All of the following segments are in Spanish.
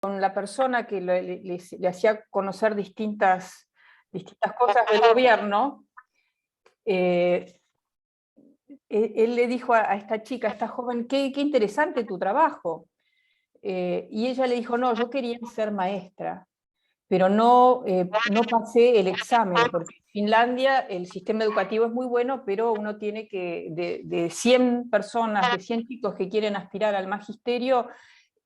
con la persona que le hacía conocer distintas cosas del gobierno, él le dijo a esta chica, a esta joven, qué interesante tu trabajo. Y ella le dijo, no, yo quería ser maestra, pero no pasé el examen, porque en Finlandia el sistema educativo es muy bueno, pero uno tiene que, de 100 personas, de 100 chicos que quieren aspirar al magisterio,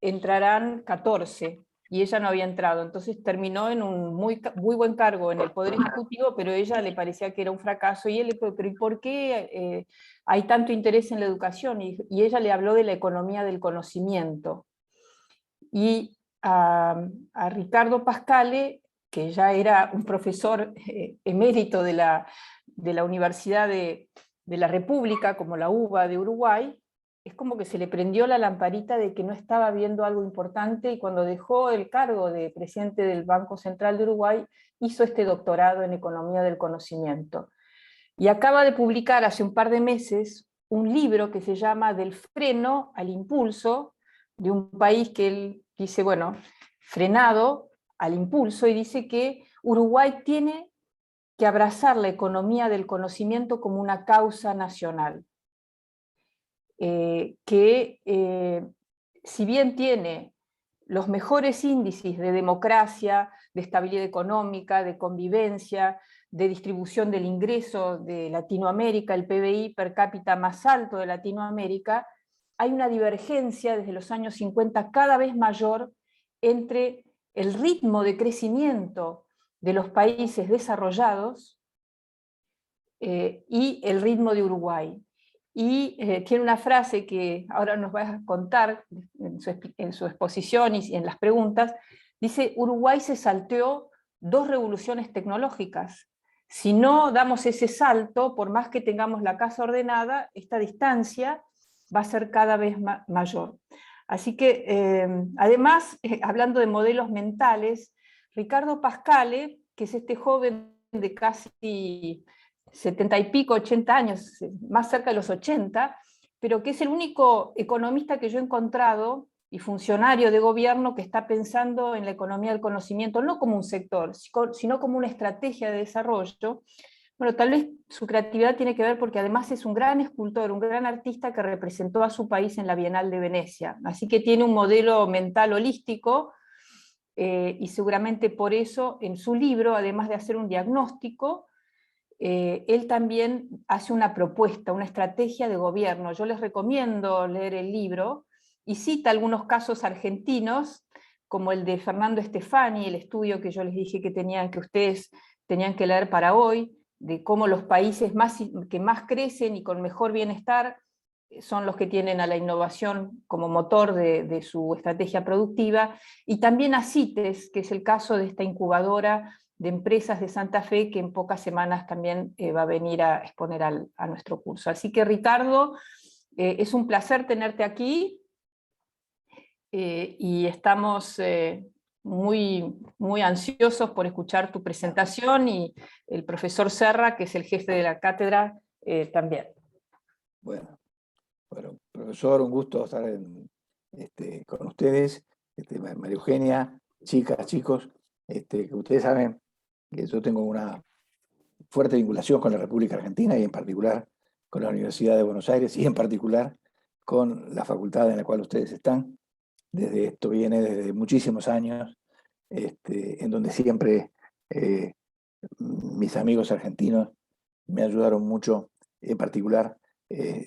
entrarán 14, y ella no había entrado. Entonces terminó en un muy buen cargo en el Poder Ejecutivo, pero a ella le parecía que era un fracaso, y él le dijo, pero ¿y por qué hay tanto interés en la educación? Y ella le habló de la economía del conocimiento. Y a Ricardo Pascale, que ya era un profesor emérito de la Universidad de la República, como la UBA de Uruguay, es como que se le prendió la lamparita de que no estaba viendo algo importante, y cuando dejó el cargo de presidente del Banco Central de Uruguay, hizo este doctorado en economía del conocimiento. Y acaba de publicar hace un par de meses un libro que se llama Del freno al impulso, de un país que él dice, bueno, frenado al impulso, y dice que Uruguay tiene que abrazar la economía del conocimiento como una causa nacional. Si bien tiene los mejores índices de democracia, de estabilidad económica, de convivencia, de distribución del ingreso de Latinoamérica, el PBI per cápita más alto de Latinoamérica, hay una divergencia desde los años 50 cada vez mayor entre el ritmo de crecimiento de los países desarrollados y el ritmo de Uruguay. Y tiene una frase que ahora nos va a contar en su exposición y en las preguntas. Dice, Uruguay se salteó 2 revoluciones tecnológicas. Si no damos ese salto, por más que tengamos la casa ordenada, esta distancia va a ser cada vez mayor. Así que, además, hablando de modelos mentales, Ricardo Pascale, que es este joven de casi 70 y pico, 80 años, más cerca de los 80, pero que es el único economista que yo he encontrado y funcionario de gobierno que está pensando en la economía del conocimiento, no como un sector, sino como una estrategia de desarrollo. Bueno, tal vez su creatividad tiene que ver porque además es un gran escultor, un gran artista que representó a su país en la Bienal de Venecia, así que tiene un modelo mental holístico, y seguramente por eso en su libro, además de hacer un diagnóstico, él también hace una propuesta, una estrategia de gobierno. Yo les recomiendo leer el libro, y cita algunos casos argentinos, como el de Fernando Stefani, el estudio que yo les dije que ustedes tenían que leer para hoy, de cómo los países que más crecen y con mejor bienestar son los que tienen a la innovación como motor de su estrategia productiva, y también a CITES, que es el caso de esta incubadora de empresas de Santa Fe, que en pocas semanas también va a venir a exponer a nuestro curso. Así que, Ricardo, es un placer tenerte aquí, y estamos muy ansiosos por escuchar tu presentación, y el profesor Serra, que es el jefe de la cátedra, también. Bueno, profesor, un gusto estar con ustedes, María Eugenia, chicas, chicos, que ustedes saben que yo tengo una fuerte vinculación con la República Argentina, y en particular con la Universidad de Buenos Aires, y en particular con la facultad en la cual ustedes están. Esto viene desde muchísimos años, en donde siempre mis amigos argentinos me ayudaron mucho, en particular,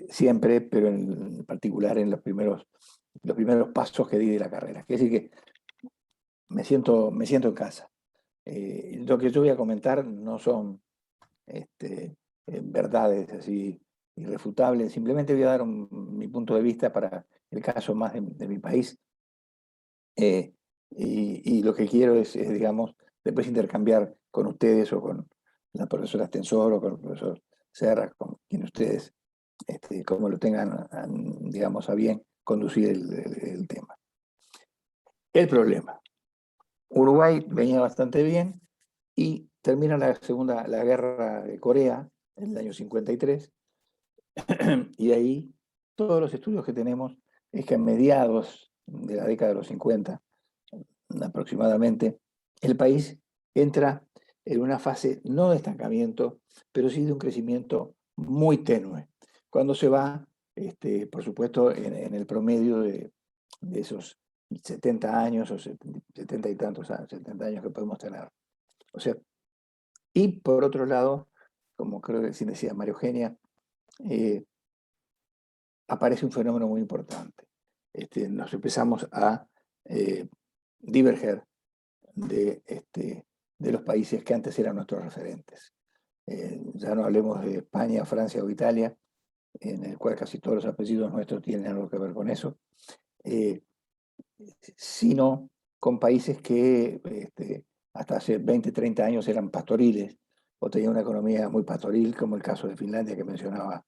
siempre, pero en particular en los primeros pasos que di de la carrera. Quiere decir que me siento en casa. Lo que yo voy a comentar no son verdades así irrefutables, simplemente voy a dar mi punto de vista para el caso más de mi país. Y lo que quiero es, digamos, después intercambiar con ustedes o con la profesora Stensor o con el profesor Serra, con quien ustedes, como lo tengan, digamos, a bien conducir el tema. El problema. Uruguay venía bastante bien y termina la guerra de Corea en el año 53, y de ahí todos los estudios que tenemos es que a mediados de la década de los 50, aproximadamente, el país entra en una fase no de estancamiento, pero sí de un crecimiento muy tenue. Cuando se va, por supuesto, en el promedio de esos 70 años o 70 y tantos años, 70 años que podemos tener. O sea, y por otro lado, como creo que sí decía María Eugenia, aparece un fenómeno muy importante. Nos empezamos a diverger de los países que antes eran nuestros referentes. Ya no hablemos de España, Francia o Italia, en el cual casi todos los apellidos nuestros tienen algo que ver con eso, sino con países que hasta hace 20, 30 años eran pastoriles o tenían una economía muy pastoril, como el caso de Finlandia que mencionaba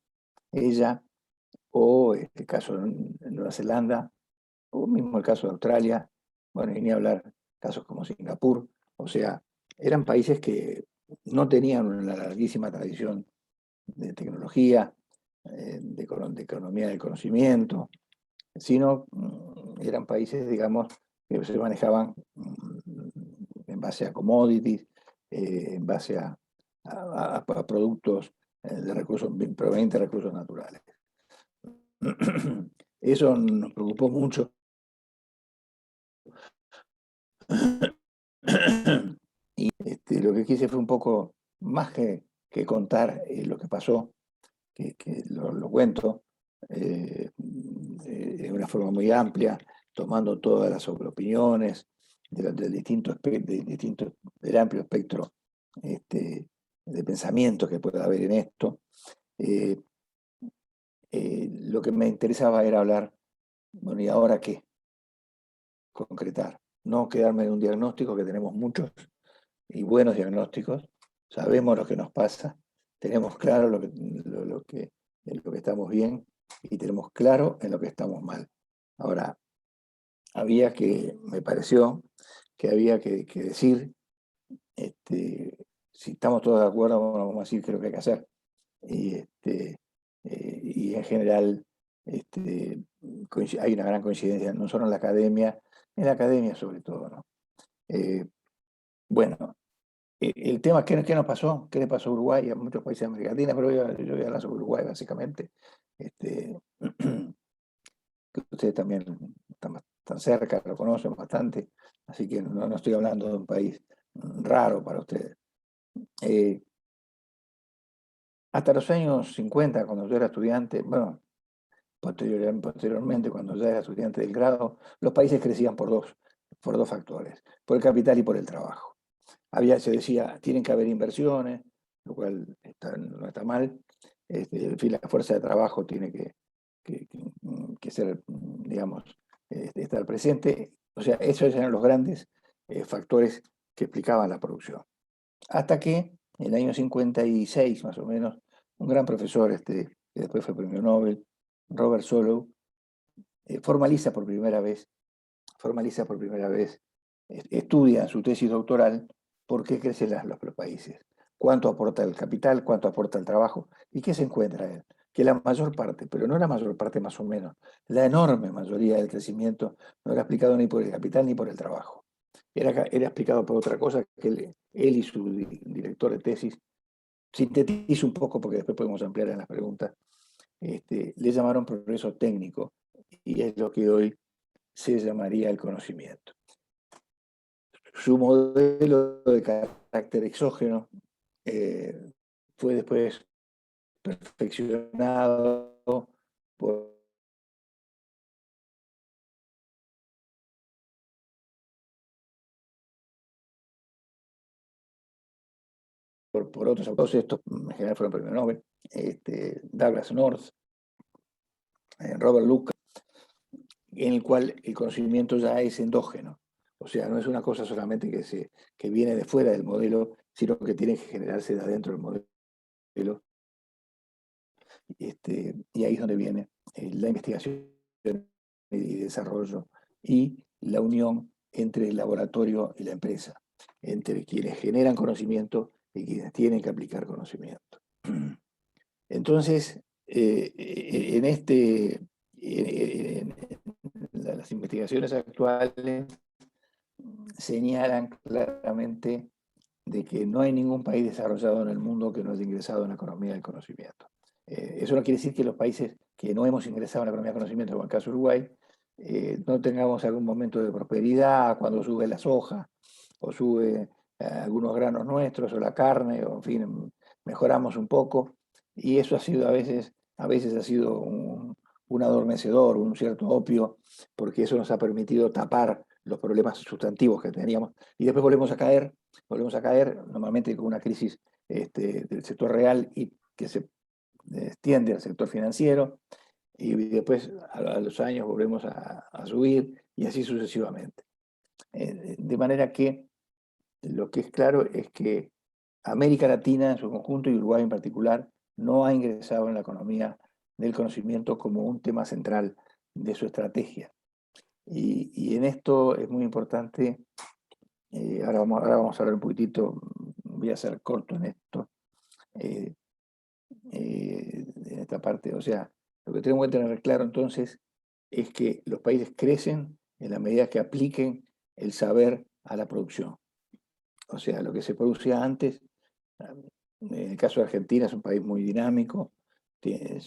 ella, o el caso de Nueva Zelanda, o mismo el caso de Australia, bueno, y ni hablar casos como Singapur. O sea, eran países que no tenían una larguísima tradición de tecnología, de economía del conocimiento, sino eran países, digamos, que se manejaban en base a commodities, en base a productos de recursos, provenientes de recursos naturales. Eso nos preocupó mucho. Y lo que quise fue un poco, más que contar lo que pasó, que lo cuento de una forma muy amplia, tomando todas las opiniones del amplio espectro de pensamiento que pueda haber en esto. Lo que me interesaba era hablar, bueno, ¿y ahora qué? Concretar. No quedarme en un diagnóstico, que tenemos muchos y buenos diagnósticos, sabemos lo que nos pasa, tenemos claro en lo que estamos bien y tenemos claro en lo que estamos mal. Ahora, me pareció que había que decir, si estamos todos de acuerdo, bueno, vamos a decir qué es lo que hay que hacer. Y en general hay una gran coincidencia, no solo en la academia sobre todo, ¿no? Bueno, el tema, ¿qué nos pasó? ¿Qué le pasó a Uruguay y a muchos países de América Latina? Pero yo voy a hablar sobre Uruguay, básicamente. Que ustedes también están cerca, lo conocen bastante, así que no estoy hablando de un país raro para ustedes. Hasta los años 50, cuando yo era estudiante, bueno, posteriormente, cuando ya era estudiante del grado, los países crecían por dos factores, por el capital y por el trabajo. Se decía, tienen que haber inversiones, lo cual no está mal. En fin, la fuerza de trabajo tiene que ser, digamos, estar presente. O sea, esos eran los grandes factores que explicaban la producción. Hasta que, en el año 56, más o menos, un gran profesor, que después fue premio Nobel, Robert Solow, formaliza por primera vez, estudia en su tesis doctoral por qué crecen los países, cuánto aporta el capital, cuánto aporta el trabajo, y qué se encuentra él. Que la mayor parte, pero no la mayor parte más o menos, la enorme mayoría del crecimiento no era explicado ni por el capital ni por el trabajo. Era explicado por otra cosa que él y su director de tesis, sintetizo un poco porque después podemos ampliar en las preguntas, le llamaron progreso técnico, y es lo que hoy se llamaría el conocimiento. Su modelo de carácter exógeno fue después perfeccionado por otros autores. Estos en general fueron premios Nobel, Douglas North, Robert Lucas, en el cual el conocimiento ya es endógeno. O sea, no es una cosa solamente que viene de fuera del modelo, sino que tiene que generarse de adentro del modelo. Y ahí es donde viene la investigación y desarrollo y la unión entre el laboratorio y la empresa, entre quienes generan conocimiento y quienes tienen que aplicar conocimiento. Entonces, en las investigaciones actuales señalan claramente de que no hay ningún país desarrollado en el mundo que no haya ingresado en la economía del conocimiento. Eso no quiere decir que los países que no hemos ingresado en la economía del conocimiento, como el caso de Uruguay, no tengamos algún momento de prosperidad cuando sube la soja o sube algunos granos nuestros o la carne, o en fin, mejoramos un poco, y eso ha sido a veces ha sido un adormecedor, un cierto opio, porque eso nos ha permitido tapar los problemas sustantivos que teníamos, y después volvemos a caer normalmente con una crisis del sector real y que se extiende al sector financiero, y después a los años volvemos a subir, y así sucesivamente. De manera que lo que es claro es que América Latina en su conjunto y Uruguay en particular no ha ingresado en la economía del conocimiento como un tema central de su estrategia. Y en esto es muy importante, ahora vamos a hablar un poquitito, voy a ser corto en esto, en esta parte. O sea, lo que tenemos que tener claro entonces es que los países crecen en la medida que apliquen el saber a la producción. O sea, lo que se producía antes, en el caso de Argentina, es un país muy dinámico, tiene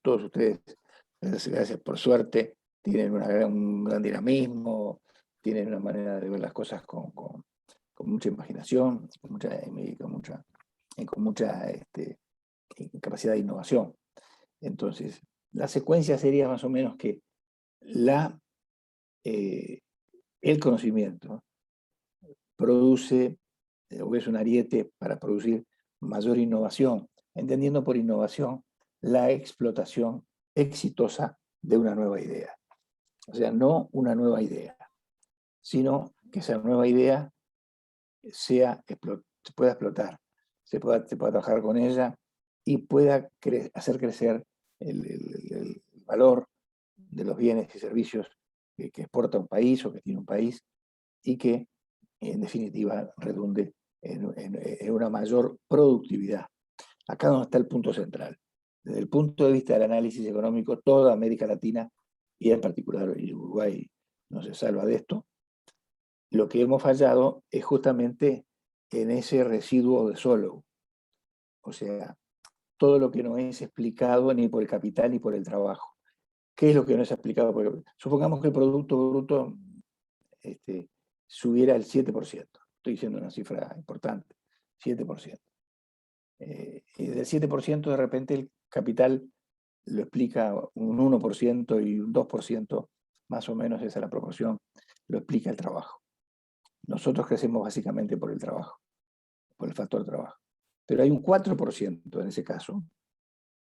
todos ustedes, gracias por suerte, tienen un gran dinamismo, tienen una manera de ver las cosas con mucha imaginación, con mucha capacidad de innovación. Entonces, la secuencia sería más o menos que el conocimiento produce o es un ariete para producir mayor innovación, entendiendo por innovación la explotación exitosa de una nueva idea. O sea, no una nueva idea, sino que esa nueva idea se pueda explotar, se pueda trabajar con ella y pueda hacer crecer el valor de los bienes y servicios que exporta un país o que tiene un país, y que en definitiva redunde en una mayor productividad. Acá es donde está el punto central. Desde el punto de vista del análisis económico, toda América Latina, y en particular Uruguay no se salva de esto, lo que hemos fallado es justamente en ese residuo de solo. O sea, todo lo que no es explicado ni por el capital ni por el trabajo. ¿Qué es lo que no es explicado? Porque supongamos que el Producto Bruto subiera el 7%. Estoy diciendo una cifra importante, 7%. Y del 7% de repente el capital lo explica un 1% y un 2%, más o menos esa es la proporción, lo explica el trabajo. Nosotros crecemos básicamente por el trabajo, por el factor trabajo. Pero hay un 4% en ese caso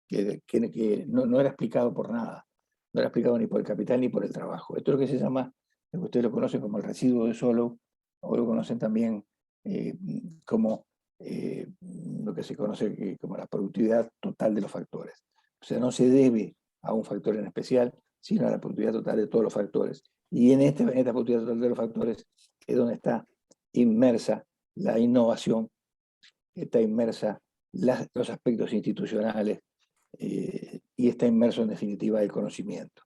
que no era explicado por nada. No era explicado ni por el capital ni por el trabajo. Esto es lo que se llama, lo que ustedes lo conocen como el residuo de Solow, o lo conocen también como lo que se conoce como la productividad total de los factores. O sea, no se debe a un factor en especial, sino a la productividad total de todos los factores. Y en esta productividad total de los factores es donde está inmersa la innovación, está inmersa los aspectos institucionales, y está inmerso en definitiva el conocimiento.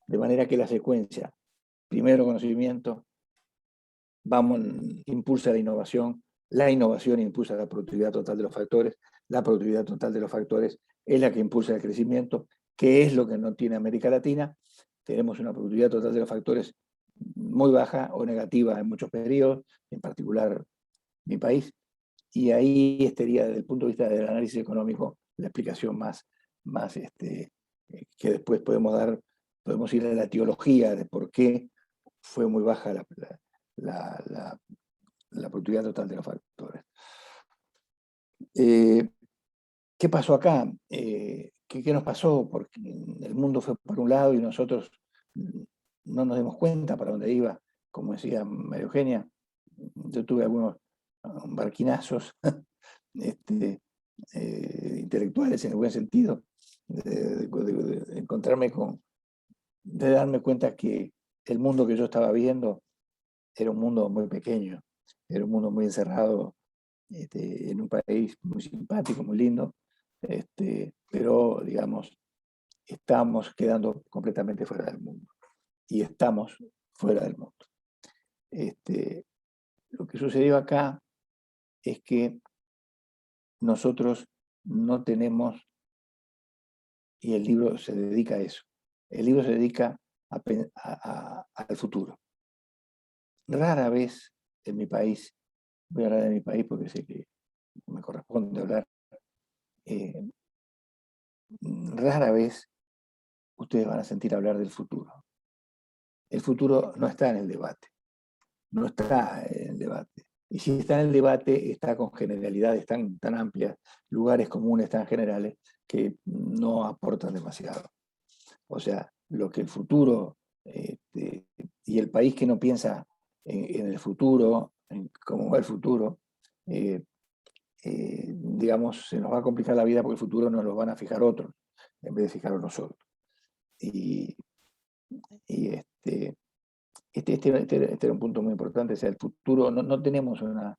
De manera que la secuencia, primero conocimiento, impulsa la innovación impulsa la productividad total de los factores, la productividad total de los factores es la que impulsa el crecimiento, que es lo que no tiene América Latina. Tenemos una productividad total de los factores muy baja o negativa en muchos periodos, en particular mi país, y ahí estaría desde el punto de vista del análisis económico la explicación más que después podemos ir a la teología de por qué fue muy baja la productividad total de los factores. ¿Qué pasó acá? ¿Qué nos pasó? Porque el mundo fue por un lado y nosotros no nos dimos cuenta para dónde iba. Como decía María Eugenia, yo tuve algunos barquinazos intelectuales en el buen sentido, de encontrarme de darme cuenta que el mundo que yo estaba viendo era un mundo muy pequeño, era un mundo muy encerrado, en un país muy simpático, muy lindo, pero digamos, estamos quedando completamente fuera del mundo, y estamos fuera del mundo. Lo que sucedió acá es que nosotros no tenemos, y el libro se dedica a eso, el libro se dedica al futuro. Rara vez en mi país, voy a hablar de mi país porque sé que me corresponde hablar, rara vez ustedes van a sentir hablar del futuro. El futuro no está en el debate, no está en el debate. Y si está en el debate, está con generalidades tan amplias, lugares comunes tan generales, que no aportan demasiado. O sea, lo que el futuro y el país que no piensa en el futuro, en cómo va el futuro, digamos, se nos va a complicar la vida porque el futuro nos lo van a fijar otros, en vez de fijarlo nosotros. Y este era un punto muy importante, o sea, el futuro, no tenemos una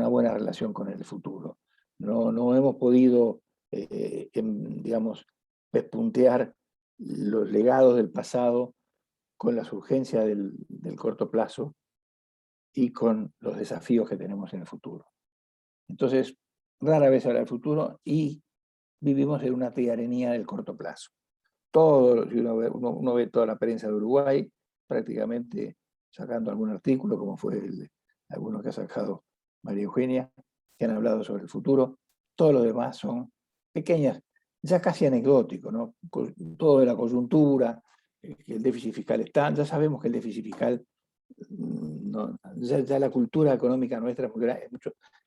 buena relación con el futuro. No hemos podido, digamos, pespuntear los legados del pasado con las urgencias del corto plazo y con los desafíos que tenemos en el futuro. Entonces, rara vez habla del futuro y vivimos en una tiranía del corto plazo. Todo, si uno ve toda la prensa de Uruguay, prácticamente sacando algún artículo, como fue alguno que ha sacado María Eugenia, que han hablado sobre el futuro. Todo lo demás son pequeñas, ya casi anecdóticos, ¿no? Todo de la coyuntura, que el déficit fiscal está, ya sabemos que el déficit fiscal, no, ya la cultura económica nuestra es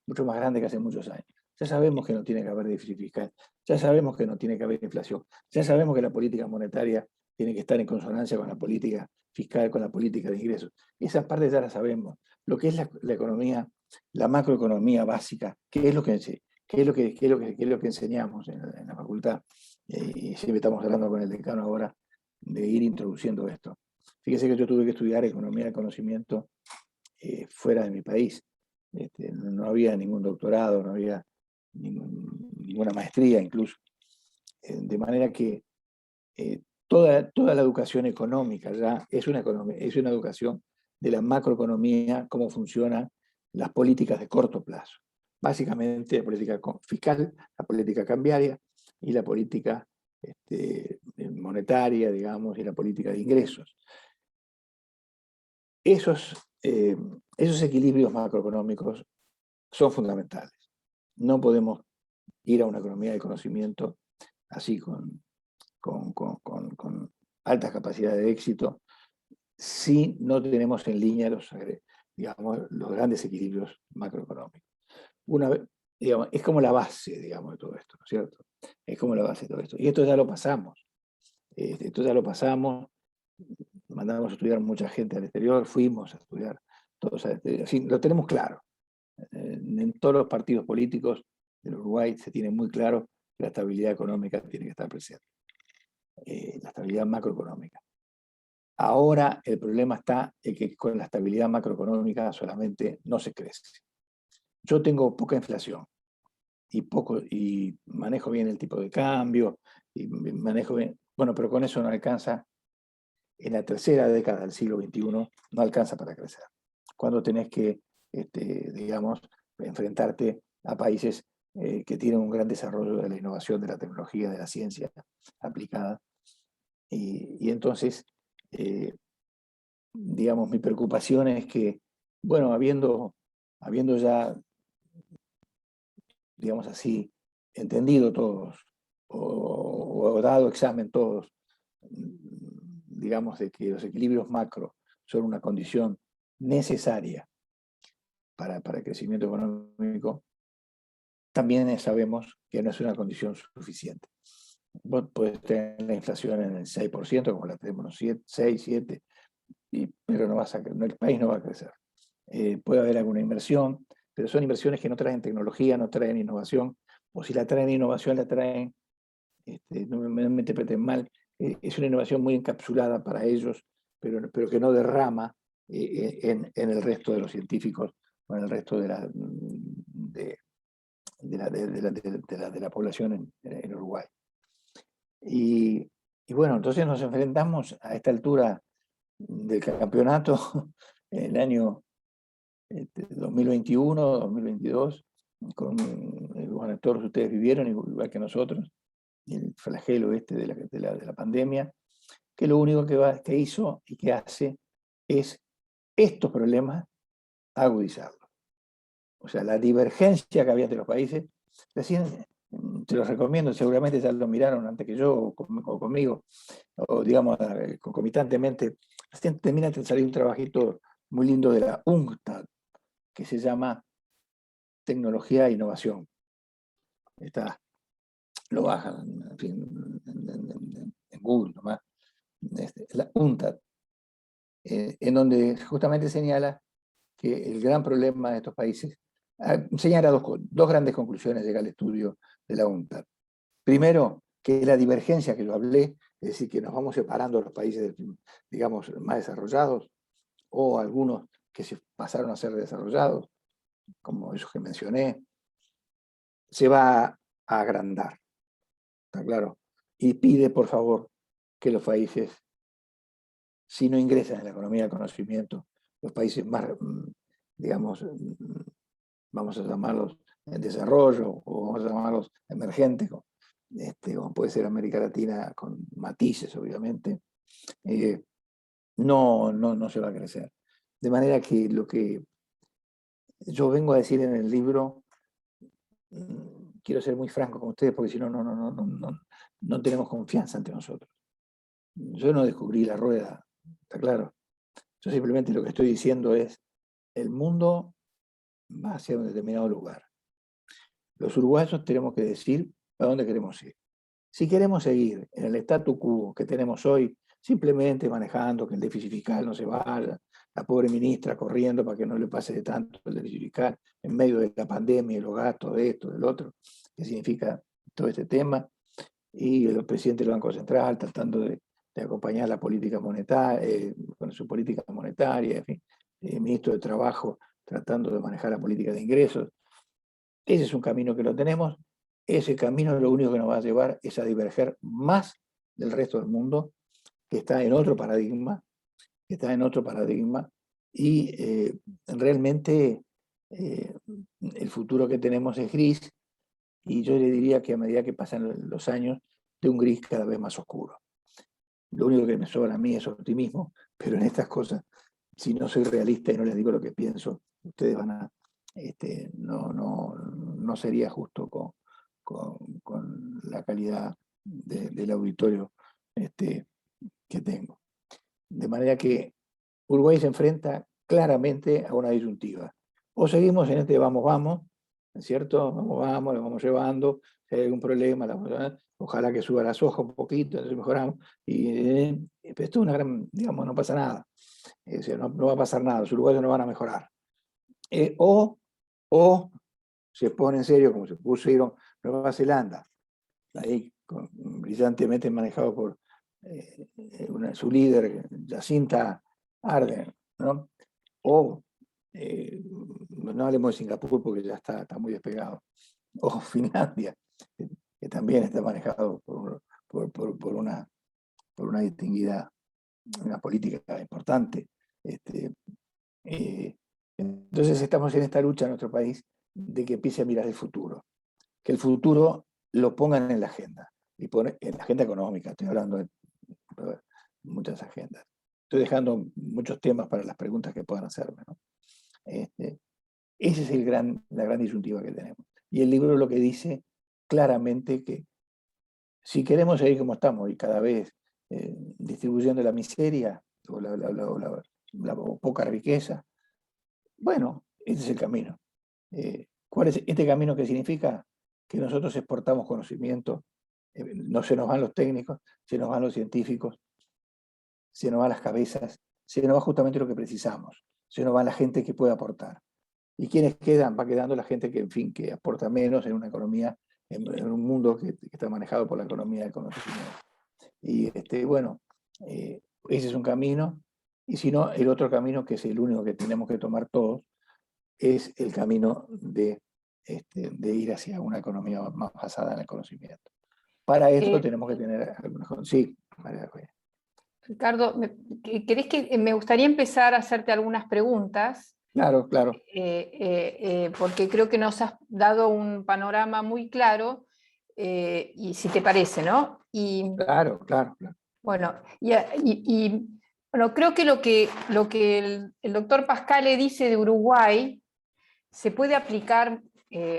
mucho más grande que hace muchos años. Ya sabemos que no tiene que haber déficit fiscal, ya sabemos que no tiene que haber inflación, ya sabemos que la política monetaria tiene que estar en consonancia con la política fiscal, con la política de ingresos. Esas partes ya las sabemos. Lo que es la economía, la macroeconomía básica, qué es lo que enseñamos en la facultad, y siempre estamos hablando con el decano ahora de ir introduciendo esto. Fíjese que yo tuve que estudiar economía del conocimiento fuera de mi país. No había ningún doctorado, no había ninguna maestría incluso. De manera que toda la educación económica ya es una educación de la macroeconomía, cómo funcionan las políticas de corto plazo. Básicamente la política fiscal, la política cambiaria y la política monetaria, digamos, y la política de ingresos. Esos equilibrios macroeconómicos son fundamentales. No podemos ir a una economía de conocimiento así con altas capacidades de éxito si no tenemos en línea los grandes equilibrios macroeconómicos. Es como la base, digamos, de todo esto, ¿no es cierto? Es como la base de todo esto. Y esto ya lo pasamos. Mandamos a estudiar mucha gente al exterior, fuimos a estudiar todos al exterior. Así, lo tenemos claro. En todos los partidos políticos del Uruguay se tiene muy claro que la estabilidad económica tiene que estar presente. La estabilidad macroeconómica. Ahora el problema está en que con la estabilidad macroeconómica solamente no se crece. Yo tengo poca inflación y manejo bien el tipo de cambio, y manejo bien, bueno, pero con eso no alcanza. En la tercera década del siglo XXI no alcanza para crecer. Cuando tenés que, digamos, enfrentarte a países que tienen un gran desarrollo de la innovación, de la tecnología, de la ciencia aplicada. Y entonces, digamos, mi preocupación es que, bueno, habiendo ya, digamos así, entendido todos, o dado examen todos, digamos, de que los equilibrios macro son una condición necesaria para el crecimiento económico, también sabemos que no es una condición suficiente. Vos podés tener la inflación en el 6%, como la tenemos, 6, 7, pero el país no va a crecer. Puede haber alguna inversión, pero son inversiones que no traen tecnología, no traen innovación, o si la traen innovación, la traen, no me interpreten mal, es una innovación muy encapsulada para ellos, pero que no derrama en el resto de los científicos o en el resto de la población en Uruguay. Y bueno, entonces nos enfrentamos a esta altura del campeonato en el año 2021, 2022, bueno, todos ustedes vivieron, igual que nosotros, el flagelo de la pandemia, que lo único que hizo y que hace es estos problemas agudizarlos. O sea, la divergencia que había entre los países, recién te los recomiendo, seguramente ya lo miraron antes que yo o conmigo, o digamos concomitantemente, recién termina de salir un trabajito muy lindo de la UNCTAD, que se llama Tecnología e Innovación. Lo bajan, en fin, en Google nomás, la UNCTAD, en donde justamente señala que el gran problema de estos países, señala dos grandes conclusiones, llega al estudio de la UNCTAD. Primero, que la divergencia que yo hablé, es decir, que nos vamos separando los países, digamos, más desarrollados, o algunos que se pasaron a ser desarrollados, como esos que mencioné, se va a agrandar, ¿está claro? Y pide, por favor, que los países, si no ingresan en la economía del conocimiento, los países más, digamos, vamos a llamarlos en desarrollo, o vamos a llamarlos emergentes, como puede ser América Latina, con matices, obviamente, no se va a crecer. De manera que lo que yo vengo a decir en el libro, quiero ser muy franco con ustedes, porque si no, no tenemos confianza entre nosotros. Yo no descubrí la rueda, ¿está claro? Yo simplemente lo que estoy diciendo es, el mundo va hacia un determinado lugar. Los uruguayos tenemos que decir a dónde queremos ir. Si queremos seguir en el statu quo que tenemos hoy, simplemente manejando que el déficit fiscal no se vaya, la pobre ministra corriendo para que no le pase de tanto el déficit fiscal en medio de la pandemia y los gastos de esto, del otro, que significa todo este tema, y el presidente del Banco Central tratando de acompañar la política monetaria, con su política monetaria, en fin, el ministro de Trabajo tratando de manejar la política de ingresos. Ese es un camino que lo tenemos. Ese camino lo único que nos va a llevar es a diverger más del resto del mundo, que está en otro paradigma, y realmente el futuro que tenemos es gris, y yo le diría que a medida que pasan los años, de un gris cada vez más oscuro. Lo único que me sobra a mí es optimismo, pero en estas cosas, si no soy realista y no les digo lo que pienso, ustedes van a, no sería justo con la calidad del auditorio que tengo. De manera que Uruguay se enfrenta claramente a una disyuntiva. O seguimos en este vamos, ¿no es cierto? Vamos, lo vamos llevando, si hay algún problema, ojalá que suba la soja un poquito, entonces mejoramos. Y esto es una gran, digamos, no pasa nada. O sea, no va a pasar nada, los uruguayos no van a mejorar. O se pone en serio, como se pusieron Nueva Zelanda, ahí brillantemente manejado por su líder, Jacinta Ardern, ¿no? O, no hablemos de Singapur porque ya está muy despegado, o Finlandia, que también está manejado por una distinguida, una política importante. Entonces estamos en esta lucha en nuestro país de que empiece a mirar el futuro, que el futuro lo pongan en la agenda, y en la agenda económica, estoy hablando de muchas agendas. Estoy dejando muchos temas para las preguntas que puedan hacerme, ¿no? Esa es la gran disyuntiva que tenemos. Y el libro lo que dice claramente que si queremos seguir como estamos y cada vez distribuyendo la miseria o la poca riqueza, bueno, ese es el camino. ¿Cuál es este camino que significa? Que nosotros exportamos conocimiento, no se nos van los técnicos, se nos van los científicos, se nos van las cabezas, se nos va justamente lo que precisamos, se nos va la gente que puede aportar. ¿Y quiénes quedan? Va quedando la gente que, en fin, que aporta menos en una economía, en un mundo que está manejado por la economía del conocimiento. Y bueno, ese es un camino, y si no, el otro camino, que es el único que tenemos que tomar todos, es el camino de ir hacia una economía más basada en el conocimiento. Para esto tenemos que tener algunas cosas. Sí, María Ricardo, ¿querés que me gustaría empezar a hacerte algunas preguntas? Claro, claro. Porque creo que nos has dado un panorama muy claro, y si te parece, ¿no? Y Claro, claro, claro. bueno, bueno, creo que lo que el doctor Pascale dice de Uruguay se puede aplicar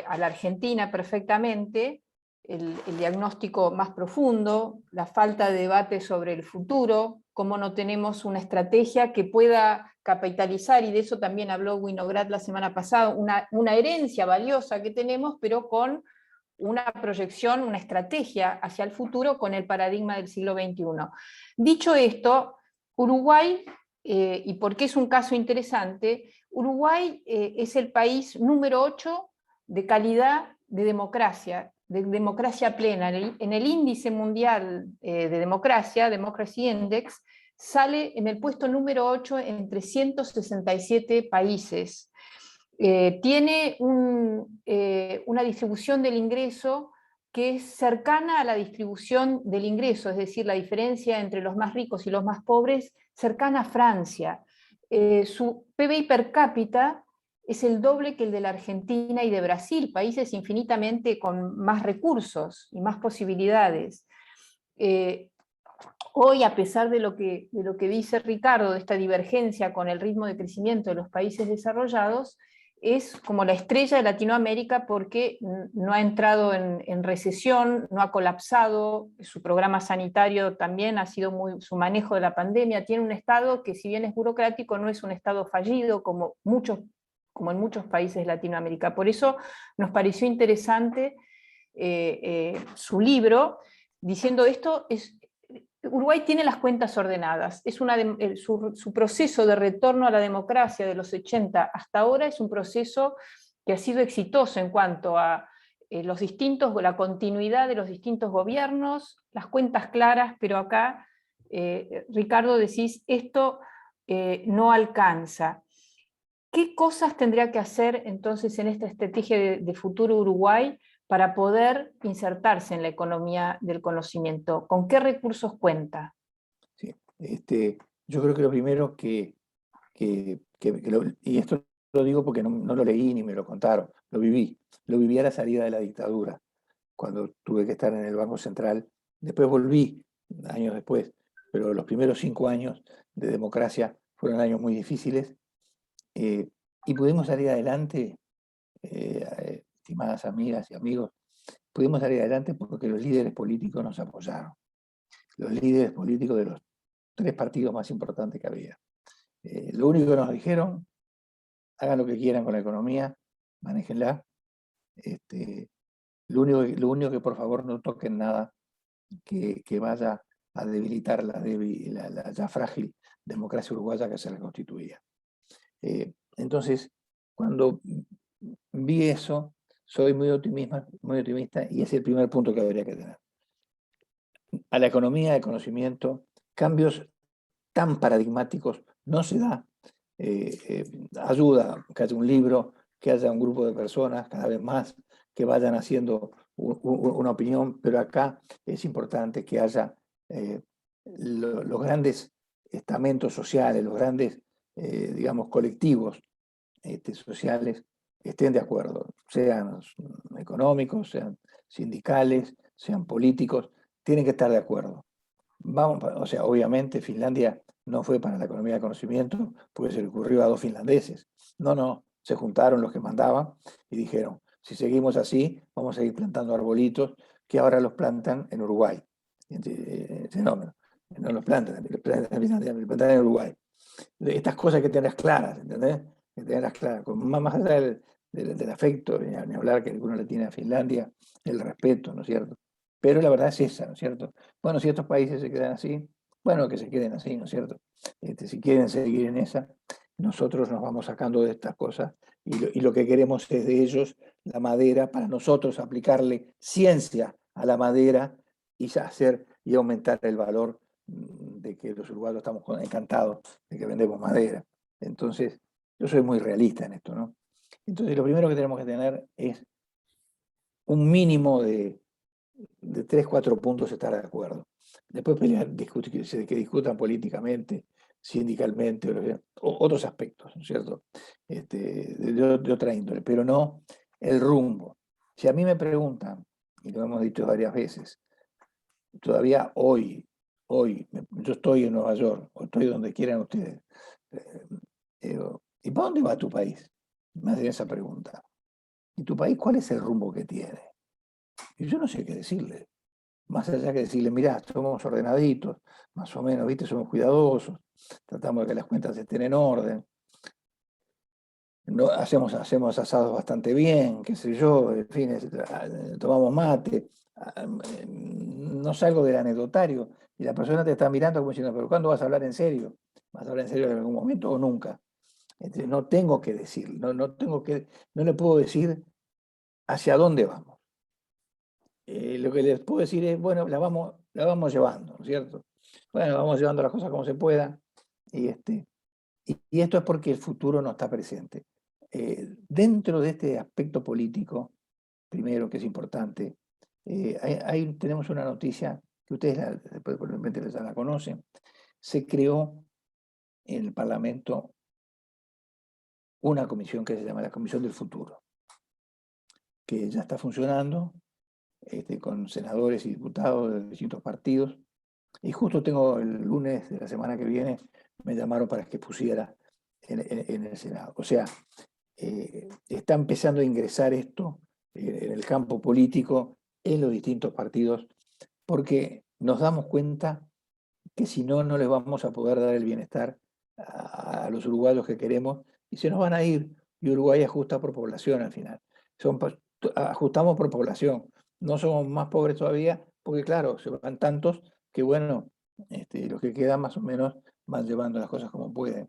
a la Argentina perfectamente, el diagnóstico más profundo, la falta de debate sobre el futuro, cómo no tenemos una estrategia que pueda capitalizar, y de eso también habló Winograd la semana pasada, una herencia valiosa que tenemos, pero con una proyección, una estrategia hacia el futuro con el paradigma del siglo XXI. Dicho esto, Uruguay, y por qué es un caso interesante, Uruguay es el país número 8 de calidad de democracia plena. En el índice mundial de democracia, Democracy Index, sale en el puesto número 8 entre 167 países. Tiene una distribución del ingreso que es cercana a la distribución del ingreso, es decir, la diferencia entre los más ricos y los más pobres, cercana a Francia. Su PBI per cápita es el doble que el de la Argentina y de Brasil, países infinitamente con más recursos y más posibilidades. Hoy, a pesar de lo que dice Ricardo, de esta divergencia con el ritmo de crecimiento de los países desarrollados, es como la estrella de Latinoamérica porque no ha entrado en recesión, no ha colapsado, su programa sanitario también ha sido su manejo de la pandemia, tiene un Estado que, si bien es burocrático, no es un Estado fallido como en muchos países de Latinoamérica. Por eso nos pareció interesante su libro, diciendo esto. Uruguay tiene las cuentas ordenadas, su proceso de retorno a la democracia de los 80 hasta ahora es un proceso que ha sido exitoso en cuanto a la continuidad de los distintos gobiernos, las cuentas claras, pero acá, Ricardo, decís, esto no alcanza. ¿Qué cosas tendría que hacer entonces en esta estrategia de futuro Uruguay para poder insertarse en la economía del conocimiento? ¿Con qué recursos cuenta? Sí. Yo creo que lo primero y esto lo digo porque no lo leí ni me lo contaron, lo viví a la salida de la dictadura, cuando tuve que estar en el Banco Central. Después volví, años después, pero los primeros 5 años de democracia fueron años muy difíciles, y pudimos salir adelante, estimadas amigas y amigos, pudimos salir adelante porque los líderes políticos nos apoyaron, los líderes políticos de los 3 partidos más importantes que había. Lo único que nos dijeron: hagan lo que quieran con la economía, manéjenla. Lo único que por favor no toquen nada que vaya a debilitar la ya frágil democracia uruguaya que se reconstituía. Entonces, cuando vi eso, soy muy optimista, y es el primer punto que habría que tener. A la economía de conocimiento, cambios tan paradigmáticos no se da. Ayuda que haya un libro, que haya un grupo de personas cada vez más que vayan haciendo una opinión, pero acá es importante que haya los grandes estamentos sociales, los grandes, digamos, colectivos sociales estén de acuerdo, sean económicos, sean sindicales, sean políticos, tienen que estar de acuerdo. O sea, obviamente Finlandia no fue para la economía de conocimiento porque se le ocurrió a 2 finlandeses. No, se juntaron los que mandaban y dijeron: si seguimos así, vamos a seguir plantando arbolitos, que ahora los plantan en Uruguay. Fenómeno. No los plantan en Finlandia, los plantan en Uruguay. Estas cosas hay que tenerlas claras, ¿entendés? Hay que tenerlas claras, más allá del afecto, ni hablar que uno le tiene a Finlandia, el respeto, ¿no es cierto? Pero la verdad es esa, ¿no es cierto? Bueno, si estos países se quedan así, bueno, que se queden así, ¿no es cierto? Si quieren seguir en esa, nosotros nos vamos sacando de estas cosas, y lo que queremos es de ellos la madera, para nosotros aplicarle ciencia a la madera y aumentar el valor de que los uruguayos estamos encantados de que vendemos madera. Entonces, yo soy muy realista en esto, ¿no? Entonces, lo primero que tenemos que tener es un mínimo de 3, 4 puntos estar de acuerdo. Después pelear, que discutan políticamente, sindicalmente, otros aspectos, ¿no es cierto? De otra índole, pero no el rumbo. Si a mí me preguntan, y lo hemos dicho varias veces, todavía hoy, yo estoy en Nueva York, o estoy donde quieran ustedes, digo, ¿y para dónde va tu país? Me hacen esa pregunta. ¿Y tu país cuál es el rumbo que tiene? Y yo no sé qué decirle. Más allá que decirle, mirá, somos ordenaditos, más o menos, ¿viste? Somos cuidadosos, tratamos de que las cuentas estén en orden, no, hacemos asados bastante bien, qué sé yo, en fin, tomamos mate, no salgo del anecdotario, y la persona te está mirando como diciendo, pero ¿cuándo vas a hablar en serio? ¿Vas a hablar en serio en algún momento o nunca? No tengo que decir, no le puedo decir hacia dónde vamos. Lo que les puedo decir es, bueno, la vamos llevando, ¿no es cierto? Bueno, vamos llevando las cosas como se pueda, y esto es porque el futuro no está presente. Dentro de este aspecto político, primero que es importante, tenemos una noticia que ustedes probablemente ya la conocen. Se creó en el Parlamento una comisión que se llama la Comisión del Futuro, que ya está funcionando con senadores y diputados de distintos partidos. Y justo tengo el lunes de la semana que viene, me llamaron para que pusiera en el Senado. O sea, está empezando a ingresar esto en el campo político, en los distintos partidos, porque nos damos cuenta que si no, no les vamos a poder dar el bienestar a los uruguayos que queremos y se nos van a ir. Y Uruguay ajusta por población al final. Ajustamos por población. No somos más pobres todavía, porque claro, se van tantos que bueno, los que quedan más o menos van llevando las cosas como pueden.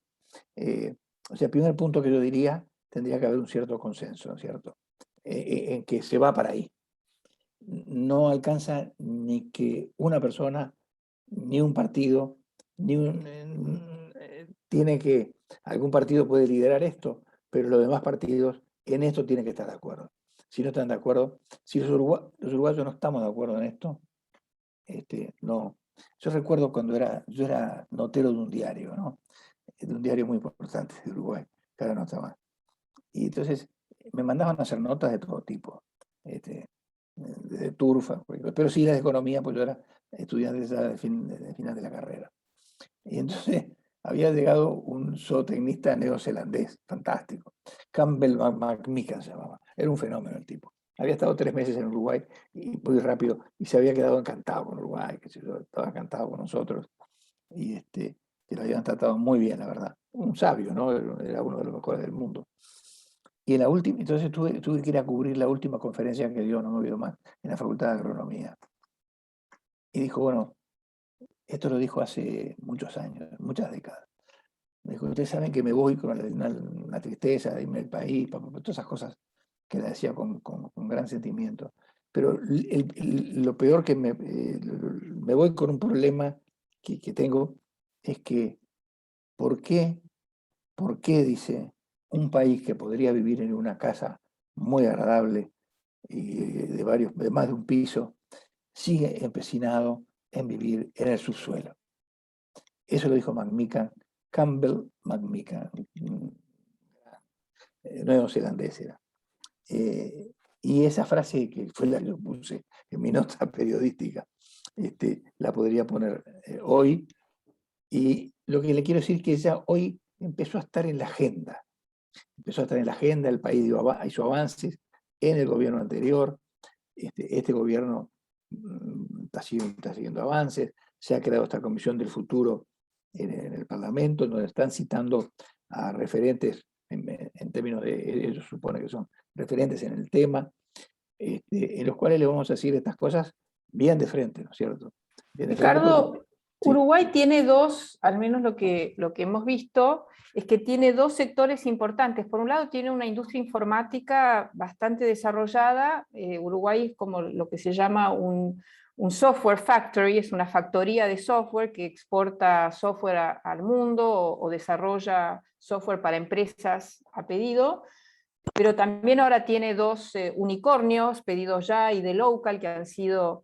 O sea, el primer punto que yo diría, tendría que haber un cierto consenso, ¿no es cierto? En que se va para ahí. No alcanza ni que una persona, ni un partido, tiene que, algún partido puede liderar esto, pero los demás partidos en esto tienen que estar de acuerdo. Si no están de acuerdo, si los uruguayos no estamos de acuerdo en esto, no. Yo recuerdo cuando yo era notero de un diario, ¿no? De un diario muy importante de Uruguay, que ahora no está más. Y entonces me mandaban a hacer notas de todo tipo, de turfa, pero sí las de economía, pues yo era estudiante ya de final de la carrera. Y entonces había llegado un zootecnista neozelandés, fantástico, Campbell McMicken se llamaba, era un fenómeno el tipo. Había estado 3 meses en Uruguay, y muy rápido, y se había quedado encantado con Uruguay, que estaba encantado con nosotros, y que lo habían tratado muy bien, la verdad. Un sabio, ¿no? Era uno de los mejores del mundo. Y en la última, entonces tuve que ir a cubrir la última conferencia que dio, no me olvido más, en la Facultad de Agronomía. Y dijo, bueno, esto lo dijo hace muchos años, muchas décadas. Me dijo, ustedes saben que me voy con una tristeza de irme del país, todas esas cosas que le decía con gran sentimiento. Pero lo peor que me voy con un problema que tengo es que, ¿por qué, dice, un país que podría vivir en una casa muy agradable y de más de un piso, sigue empecinado en vivir en el subsuelo? Eso lo dijo McMicken, Campbell McMicken, neozelandés era. Y esa frase, que fue la que yo puse en mi nota periodística, la podría poner hoy. Y lo que le quiero decir es que ya hoy empezó a estar en la agenda. Empezó a estar en la agenda, el país hizo avances en el gobierno anterior. Este gobierno está siguiendo avances. Se ha creado esta Comisión del Futuro en el Parlamento, donde están citando a referentes en términos de, ellos supone que son referentes en el tema, en los cuales le vamos a decir estas cosas bien de frente, ¿no es cierto? Bien de frente porque, Ricardo, sí. Uruguay tiene dos, al menos lo que hemos visto, es que tiene dos sectores importantes. Por un lado, tiene una industria informática bastante desarrollada. Uruguay es como lo que se llama un software factory, es una factoría de software que exporta software al mundo o desarrolla software para empresas a pedido. Pero también ahora tiene dos unicornios, Pedidos Ya y The Local, que han sido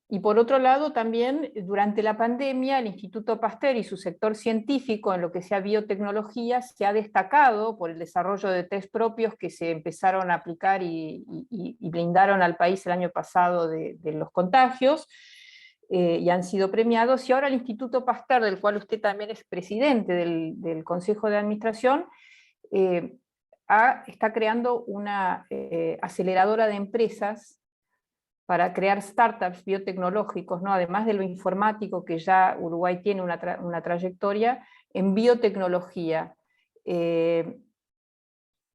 Y por otro lado, también durante la pandemia, el Instituto Pasteur y su sector científico en lo que sea biotecnología se ha destacado por el desarrollo de test propios que se empezaron a aplicar y blindaron al país el año pasado de los contagios, y han sido premiados. Y ahora el Instituto Pasteur, del cual usted también es presidente del Consejo de Administración, está creando una aceleradora de empresas para crear startups biotecnológicos, ¿no? Además de lo informático, que ya Uruguay tiene una trayectoria, en biotecnología.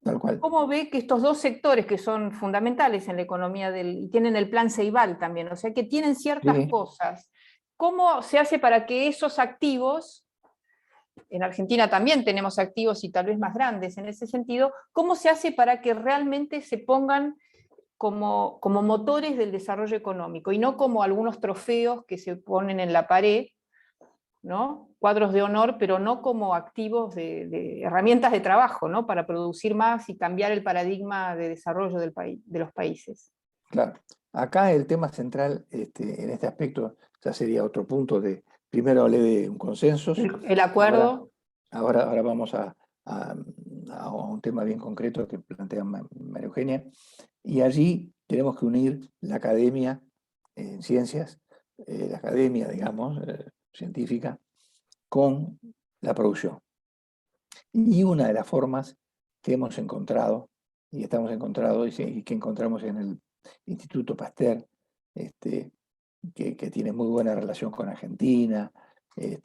Tal cual. ¿Cómo ve que estos dos sectores que son fundamentales en la economía y tienen el plan Ceibal también, o sea que tienen ciertas Sí, cosas, cómo se hace para que esos activos, en Argentina también tenemos activos y tal vez más grandes en ese sentido, cómo se hace para que realmente se pongan como motores del desarrollo económico y no como algunos trofeos que se ponen en la pared, ¿no? Cuadros de honor, pero no como activos de herramientas de trabajo, ¿no? Para producir más y cambiar el paradigma de desarrollo de los países. claro. Acá el tema central en este aspecto ya sería otro punto de, primero hablé de un consenso, El ahora, acuerdo, ahora vamos a un tema bien concreto que plantea María Eugenia, y allí tenemos que unir la academia en ciencias, la academia, digamos, científica, con la producción. Y una de las formas que hemos encontrado, y estamos encontrando, y que encontramos en el Instituto Pasteur, que tiene muy buena relación con Argentina, y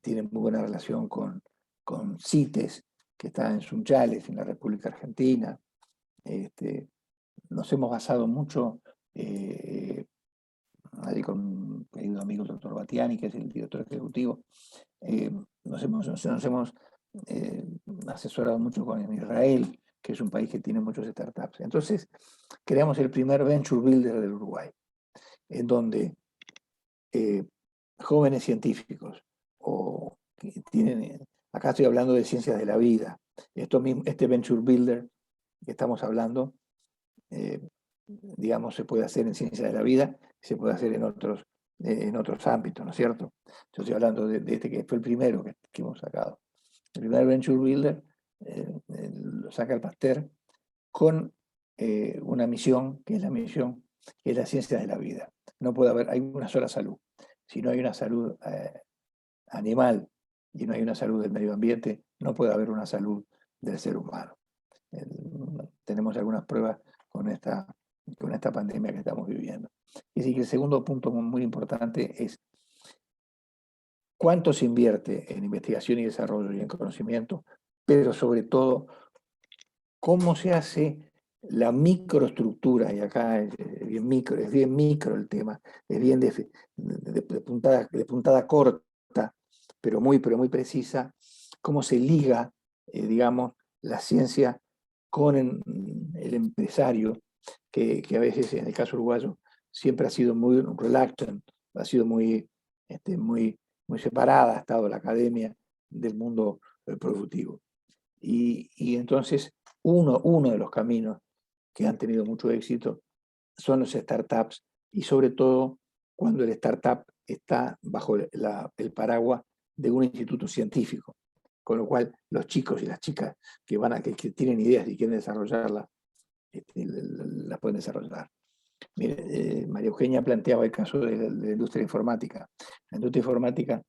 tiene muy buena relación con CITES, que está en Sunchales, en la República Argentina. Nos hemos basado mucho ahí con un querido amigo, el doctor Batiani, que es el director ejecutivo. Nos hemos asesorado mucho con Israel, que es un país que tiene muchos startups. Entonces, creamos el primer Venture Builder del Uruguay, en donde jóvenes científicos, o que tienen, acá estoy hablando de ciencias de la vida, este Venture Builder que estamos hablando, digamos, se puede hacer en ciencias de la vida, se puede hacer en otros ámbitos, ¿no es cierto? Yo estoy hablando de este que fue el primero que hemos sacado. El primer Venture Builder lo saca el Pasteur con una misión, que es la misión, que es la ciencia de la vida. No puede haber, hay una sola salud. Si no hay una salud animal y no hay una salud del medio ambiente, no puede haber una salud del ser humano. Tenemos algunas pruebas con esta pandemia que estamos viviendo. Y así que el segundo punto muy importante es cuánto se invierte en investigación y desarrollo y en conocimiento, pero sobre todo, cómo se hace la microestructura, y acá es bien micro el tema, es bien de puntada corta, pero muy precisa, cómo se liga, digamos, la ciencia con el empresario, que a veces, en el caso uruguayo, siempre ha sido muy reluctant, ha sido muy separada, ha estado la academia del mundo productivo. Y entonces, uno de los caminos que han tenido mucho éxito son los startups, y sobre todo cuando el startup está bajo el paraguas de un instituto científico, con lo cual los chicos y las chicas que tienen ideas y quieren desarrollarlas, las pueden desarrollar. Mire, María Eugenia planteaba el caso de la industria informática. La industria informática,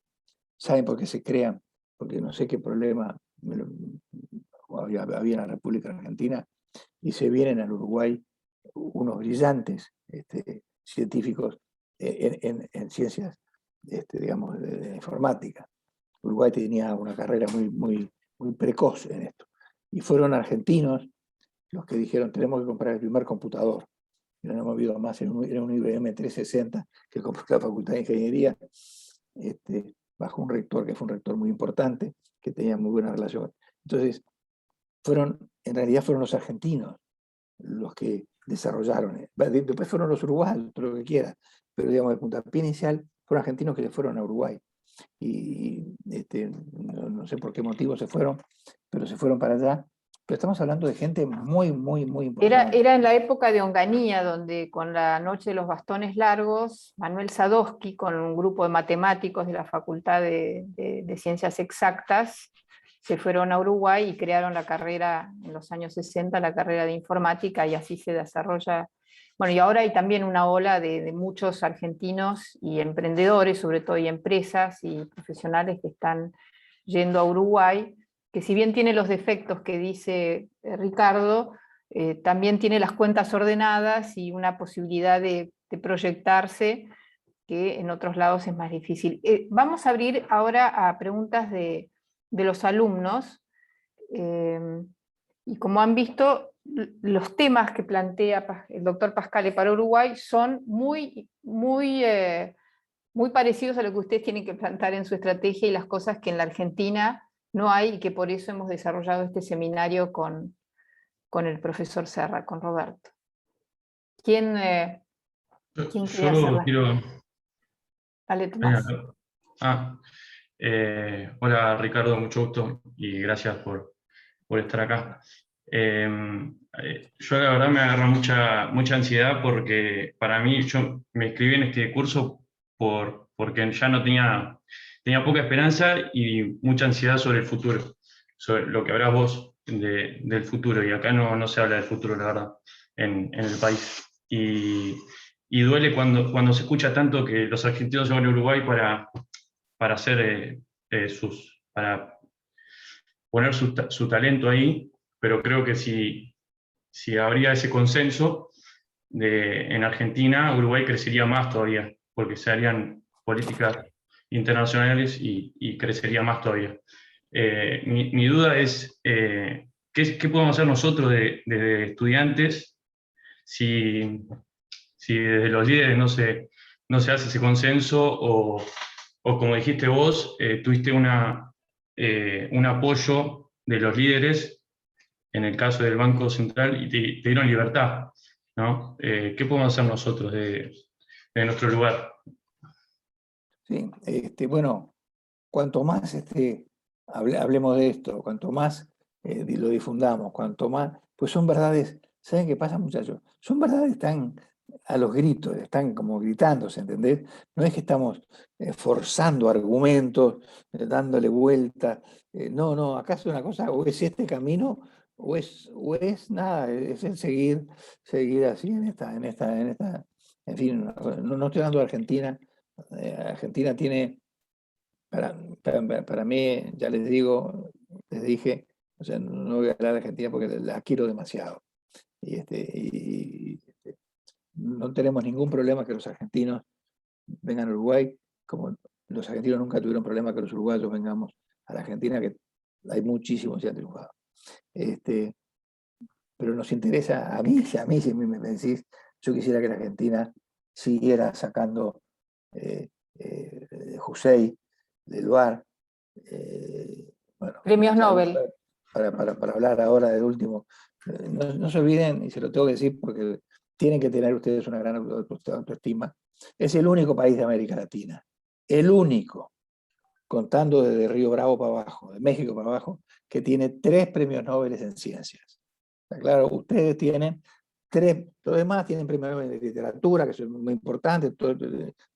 ¿saben por qué se crea? Porque no sé qué problema había en la República Argentina, y se vienen al Uruguay unos brillantes científicos en ciencias, digamos, de informática. Uruguay tenía una carrera muy precoz en esto. Y fueron argentinos los que dijeron, tenemos que comprar el primer computador. Y no hemos visto más, era un IBM 360 que compró la Facultad de Ingeniería, bajo un rector que fue un rector muy importante, que tenía muy buena relación. Entonces, en realidad fueron los argentinos los que desarrollaron. Después fueron los uruguayos, todo lo que quiera, pero digamos, el puntapié inicial fueron argentinos que se fueron a Uruguay. Y no sé por qué motivo se fueron, pero se fueron para allá, pero estamos hablando de gente muy, muy, muy importante. Era en la época de Onganía, donde con la Noche de los Bastones Largos, Manuel Sadowski, con un grupo de matemáticos de la Facultad de Ciencias Exactas, se fueron a Uruguay y crearon la carrera, en los años 60, la carrera de informática, y así se desarrolla. Bueno, y ahora hay también una ola de muchos argentinos y emprendedores, sobre todo, y empresas y profesionales que están yendo a Uruguay, que si bien tiene los defectos que dice Ricardo, también tiene las cuentas ordenadas y una posibilidad de proyectarse que en otros lados es más difícil. Vamos a abrir ahora a preguntas de los alumnos, eh, y como han visto, los temas que plantea el doctor Pascale para Uruguay son muy, muy, muy parecidos a lo que ustedes tienen que plantar en su estrategia y las cosas que en la Argentina no hay, y que por eso hemos desarrollado este seminario con el profesor Serra, con Roberto. ¿Quién, quién quiere hacer Yo las? quiero... Dale, Tomás. Ah, hola Ricardo, mucho gusto y gracias por estar acá. Yo la verdad me agarra mucha ansiedad porque para mí yo me inscribí en este curso porque ya no tenía poca esperanza y mucha ansiedad sobre el futuro, sobre lo que habrás vos del futuro, y acá no se habla del futuro, la verdad, en el país. Y duele cuando se escucha tanto que los argentinos se van a Uruguay para hacer para poner su talento ahí, pero creo que si habría ese consenso en Argentina, Uruguay crecería más todavía, porque se harían políticas internacionales y crecería más todavía. Mi duda es, ¿qué podemos hacer nosotros de estudiantes si desde los líderes no se hace ese consenso o como dijiste vos, tuviste un apoyo de los líderes en el caso del Banco Central y te dieron libertad, ¿no? ¿Qué podemos hacer nosotros de nuestro lugar? Sí, bueno, cuanto más hablemos de esto, cuanto más lo difundamos, cuanto más, pues son verdades, ¿saben qué pasa, muchachos? Son verdades que están a los gritos, están como gritándose, ¿entendés? No es que estamos forzando argumentos, dándole vuelta. No, acá es una cosa, o es este camino, o es nada, es el seguir así en fin, no estoy hablando de Argentina. Argentina tiene, para mí, ya les dije, o sea, no voy a hablar de Argentina porque la quiero demasiado. Y no tenemos ningún problema que los argentinos vengan a Uruguay, como los argentinos nunca tuvieron problema que los uruguayos vengamos a la Argentina, que hay muchísimos que han triunfado. Pero nos interesa, si me decís, yo quisiera que la Argentina siguiera sacando Jusey, Leluar, bueno, Premios Nobel. para hablar ahora del último. No se olviden, y se lo tengo que decir porque tienen que tener ustedes una gran autoestima. Es el único país de América Latina, el único, contando desde Río Bravo para abajo, de México para abajo, que tiene 3 premios Nobel en ciencias. Claro, ustedes tienen 3, los demás tienen premio Nobel de literatura, que es muy importante,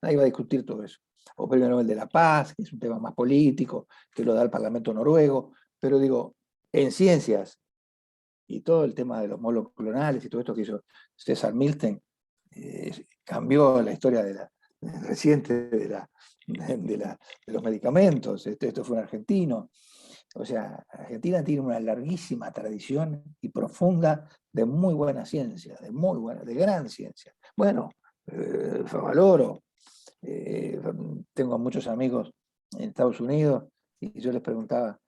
nadie va a discutir todo eso. O premio Nobel de la Paz, que es un tema más político, que lo da el Parlamento noruego, pero digo, en ciencias, y todo el tema de los monoclonales y todo esto que hizo César Milstein, cambió la historia reciente de los medicamentos. Esto fue un argentino. O sea, Argentina tiene una larguísima tradición y profunda de muy buena ciencia, de gran ciencia. Bueno, Favaloro, tengo muchos amigos en Estados Unidos y yo les preguntaba,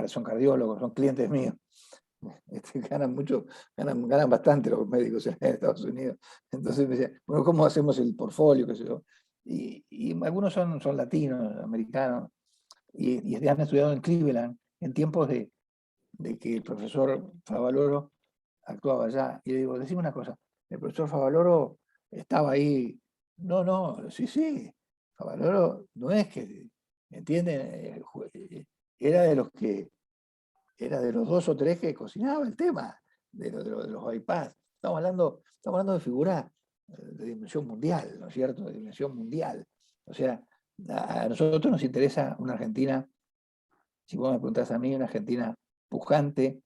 son cardiólogos, son clientes míos, ganan mucho, ganan bastante los médicos en Estados Unidos. Entonces me decían, bueno, ¿cómo hacemos el portfolio? ¿Qué sé yo? Y algunos son latinos, americanos, y han estudiado en Cleveland en tiempos de que el profesor Favaloro actuaba allá. Y le digo, decime una cosa, el profesor Favaloro estaba ahí. No, sí, Favaloro no es que, ¿entienden? Era de los que era de los 2 o 3 que cocinaba el tema de los bypass. Estamos hablando de figuras de dimensión mundial, ¿no es cierto? De dimensión mundial. O sea, a nosotros nos interesa una Argentina, si vos me preguntás a mí, una Argentina pujante,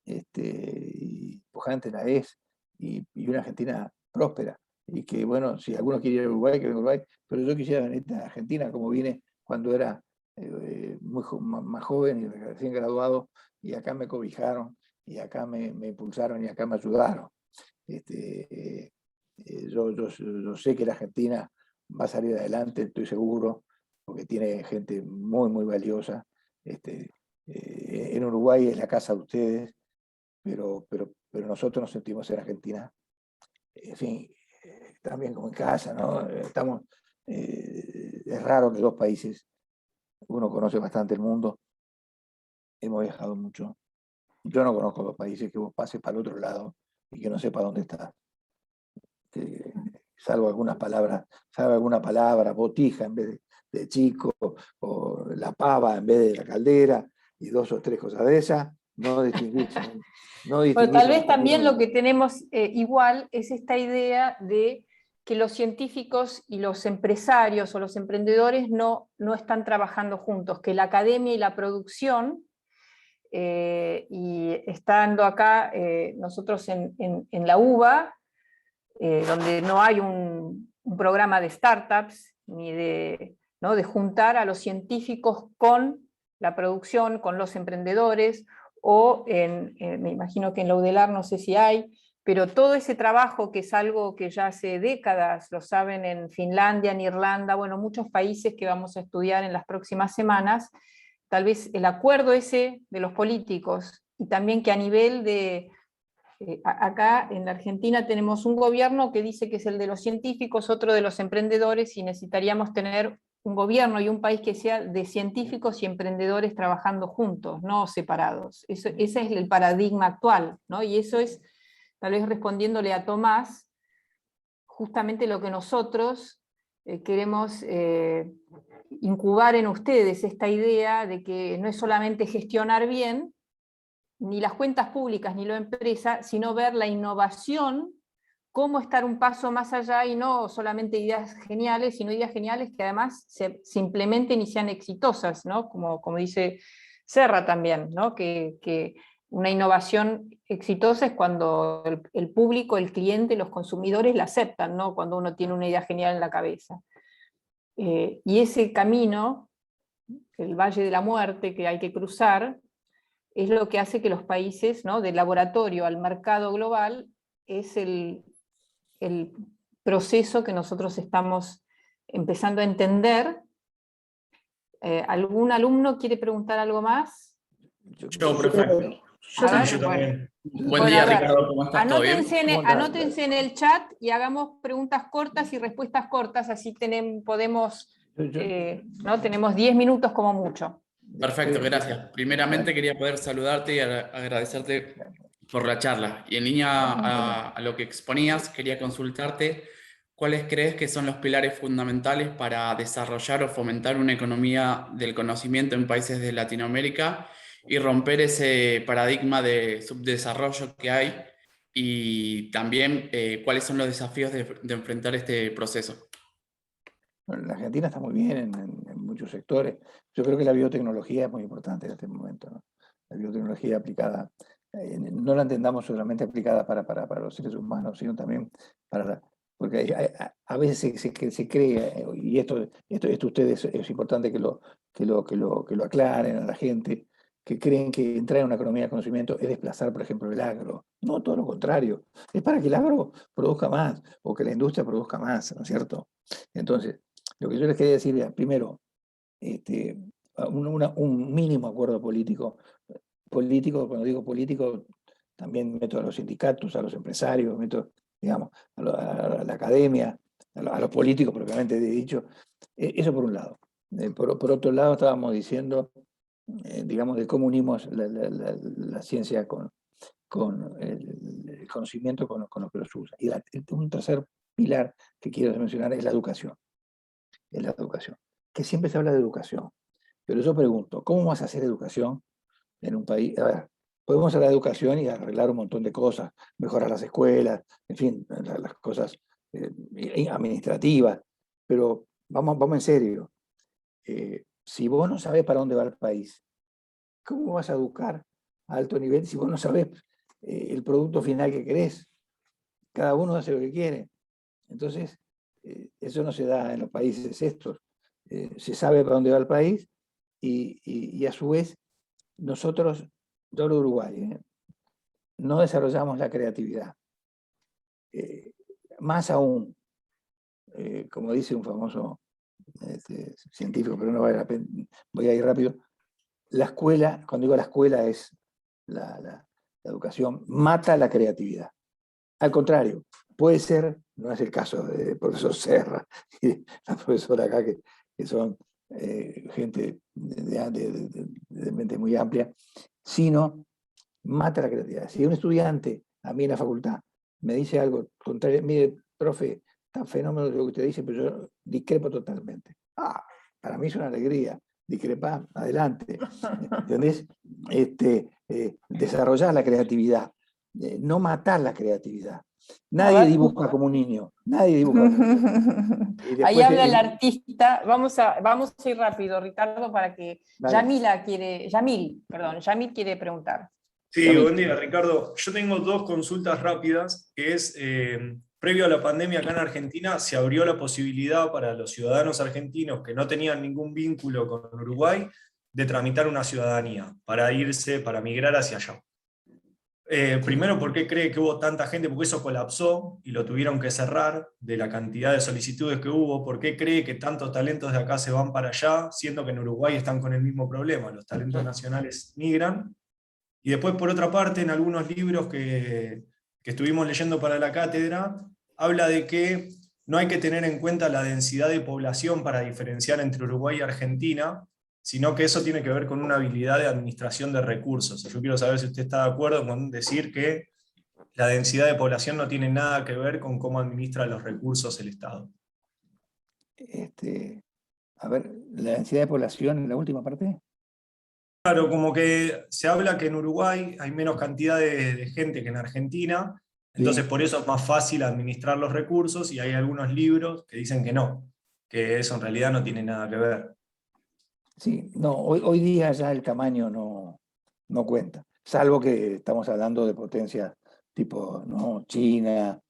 y pujante la es, y una Argentina próspera. Y que, bueno, si alguno quiere ir a Uruguay, que venga a Uruguay, pero yo quisiera venir a Argentina como vine cuando era más joven y recién graduado, y acá me cobijaron, y acá me impulsaron, y acá me ayudaron. Yo sé que la Argentina va a salir adelante, estoy seguro, porque tiene gente muy, muy valiosa. En Uruguay es la casa de ustedes, pero nosotros nos sentimos en Argentina, en fin, también como en casa, ¿no? Es raro que 2 países, uno conoce bastante el mundo, hemos viajado mucho. Yo no conozco 2 países que vos pases para el otro lado y que no sepa dónde está. Salvo alguna palabra, botija en vez de chico, o la pava en vez de la caldera, y 2 o 3 cosas de esas, no distinguís. Bueno, tal vez también lo que tenemos igual es esta idea de que los científicos y los empresarios o los emprendedores no están trabajando juntos, que la academia y la producción, y estando acá nosotros en la UBA, donde no hay un programa de startups, ni ¿no? de juntar a los científicos con la producción, con los emprendedores, o me imagino que en la UDELAR no sé si hay, pero todo ese trabajo, que es algo que ya hace décadas, lo saben en Finlandia, en Irlanda, bueno, muchos países que vamos a estudiar en las próximas semanas, tal vez el acuerdo ese de los políticos, y también que a nivel de... acá en la Argentina tenemos un gobierno que dice que es el de los científicos, otro de los emprendedores, y necesitaríamos tener un gobierno y un país que sea de científicos y emprendedores trabajando juntos, no separados. Ese es el paradigma actual, ¿no? Y eso es, tal vez respondiéndole a Tomás, justamente lo que nosotros queremos incubar en ustedes, esta idea de que no es solamente gestionar bien, ni las cuentas públicas ni la empresa, sino ver la innovación, cómo estar un paso más allá, y no solamente ideas geniales, sino ideas geniales que además se implementen y sean exitosas, ¿no? Como dice Serra también, ¿no? Que una innovación exitosa es cuando el público, el cliente, los consumidores la aceptan, ¿no? Cuando uno tiene una idea genial en la cabeza. Y ese camino, el Valle de la Muerte que hay que cruzar, es lo que hace que los países, ¿no? Del laboratorio al mercado global, es el proceso que nosotros estamos empezando a entender. ¿Algún alumno quiere preguntar algo más? Yo, profe. A ver, Yo también. Buen bueno, día, a ver, Ricardo, ¿cómo estás? ¿Todo bien? anótense en el chat y hagamos preguntas cortas y respuestas cortas, así podemos, ¿no? Tenemos 10 minutos como mucho. Perfecto, gracias. Primeramente quería poder saludarte y agradecerte por la charla. Y en línea a lo que exponías, quería consultarte cuáles crees que son los pilares fundamentales para desarrollar o fomentar una economía del conocimiento en países de Latinoamérica y romper ese paradigma de subdesarrollo que hay, y también cuáles son los desafíos de enfrentar este proceso. Bueno, la Argentina está muy bien en muchos sectores. Yo creo que la biotecnología es muy importante en este momento, ¿no? La biotecnología aplicada, no la entendamos solamente aplicada para los seres humanos, sino también porque a veces se cree, y esto ustedes es importante que lo aclaren a la gente, que creen que entrar en una economía de conocimiento es desplazar, por ejemplo, el agro. No, todo lo contrario. Es para que el agro produzca más, o que la industria produzca más, ¿no es cierto? Entonces, lo que yo les quería decir es, primero, un mínimo acuerdo político. Cuando digo político, también meto a los sindicatos, a los empresarios, meto, digamos, a la academia, a los políticos propiamente dicho. Eso por un lado. Por otro lado, estábamos diciendo, digamos, de cómo unimos la ciencia con el conocimiento, con los que los usan. Y un tercer pilar que quiero mencionar es la educación. Que siempre se habla de educación. Pero yo pregunto, ¿cómo vas a hacer educación en un país. A ver, podemos hacer la educación y arreglar un montón de cosas, mejorar las escuelas, en fin, las cosas administrativas, pero vamos en serio. Si vos no sabés para dónde va el país, ¿cómo vas a educar a alto nivel si vos no sabés el producto final que querés? Cada uno hace lo que quiere. Entonces, eso no se da en los países estos. Se sabe para dónde va el país y a su vez nosotros, yo hablo de Uruguay, no desarrollamos la creatividad. Más aún, como dice un famoso científico, pero no vale la pena, voy a ir rápido, la escuela, cuando digo la escuela es la educación, mata la creatividad. Al contrario, puede ser, no es el caso del profesor Serra y la profesora acá, que son gente de mente muy amplia, sino mata la creatividad. Si un estudiante, a mí en la facultad, me dice algo contrario, mire, profe, tan fenómeno lo que usted dice, pero yo discrepo totalmente. Para mí es una alegría. Discrepar, adelante. ¿Entendés? Desarrollar la creatividad, no matar la creatividad. Nadie dibuja como un niño, nadie dibuja como un niño. Ahí habla el artista. Vamos a ir rápido, Ricardo, para que Vale. Yamil quiere preguntar. Sí, Yamil. buen día, Ricardo. Yo tengo dos consultas rápidas, que es, previo a la pandemia acá en Argentina, se abrió la posibilidad para los ciudadanos argentinos que no tenían ningún vínculo con Uruguay de tramitar una ciudadanía para irse, para migrar hacia allá. Primero, ¿por qué cree que hubo tanta gente? Porque eso colapsó y lo tuvieron que cerrar de la cantidad de solicitudes que hubo. ¿Por qué cree que tantos talentos de acá se van para allá, siendo que en Uruguay están con el mismo problema? Los talentos nacionales migran. Y después, por otra parte, en algunos libros que estuvimos leyendo para la cátedra, habla de que no hay que tener en cuenta la densidad de población para diferenciar entre Uruguay y Argentina, sino que eso tiene que ver con una habilidad de administración de recursos. Yo quiero saber si usted está de acuerdo con decir que la densidad de población no tiene nada que ver con cómo administra los recursos el Estado. A ver, la densidad de población en la última parte. Claro, como que se habla que en Uruguay hay menos cantidad de gente que en Argentina, entonces por eso es más fácil administrar los recursos, y hay algunos libros que dicen que no, que eso en realidad no tiene nada que ver. Sí, no, hoy día ya el tamaño no cuenta, salvo que estamos hablando de potencias tipo, ¿no?, China,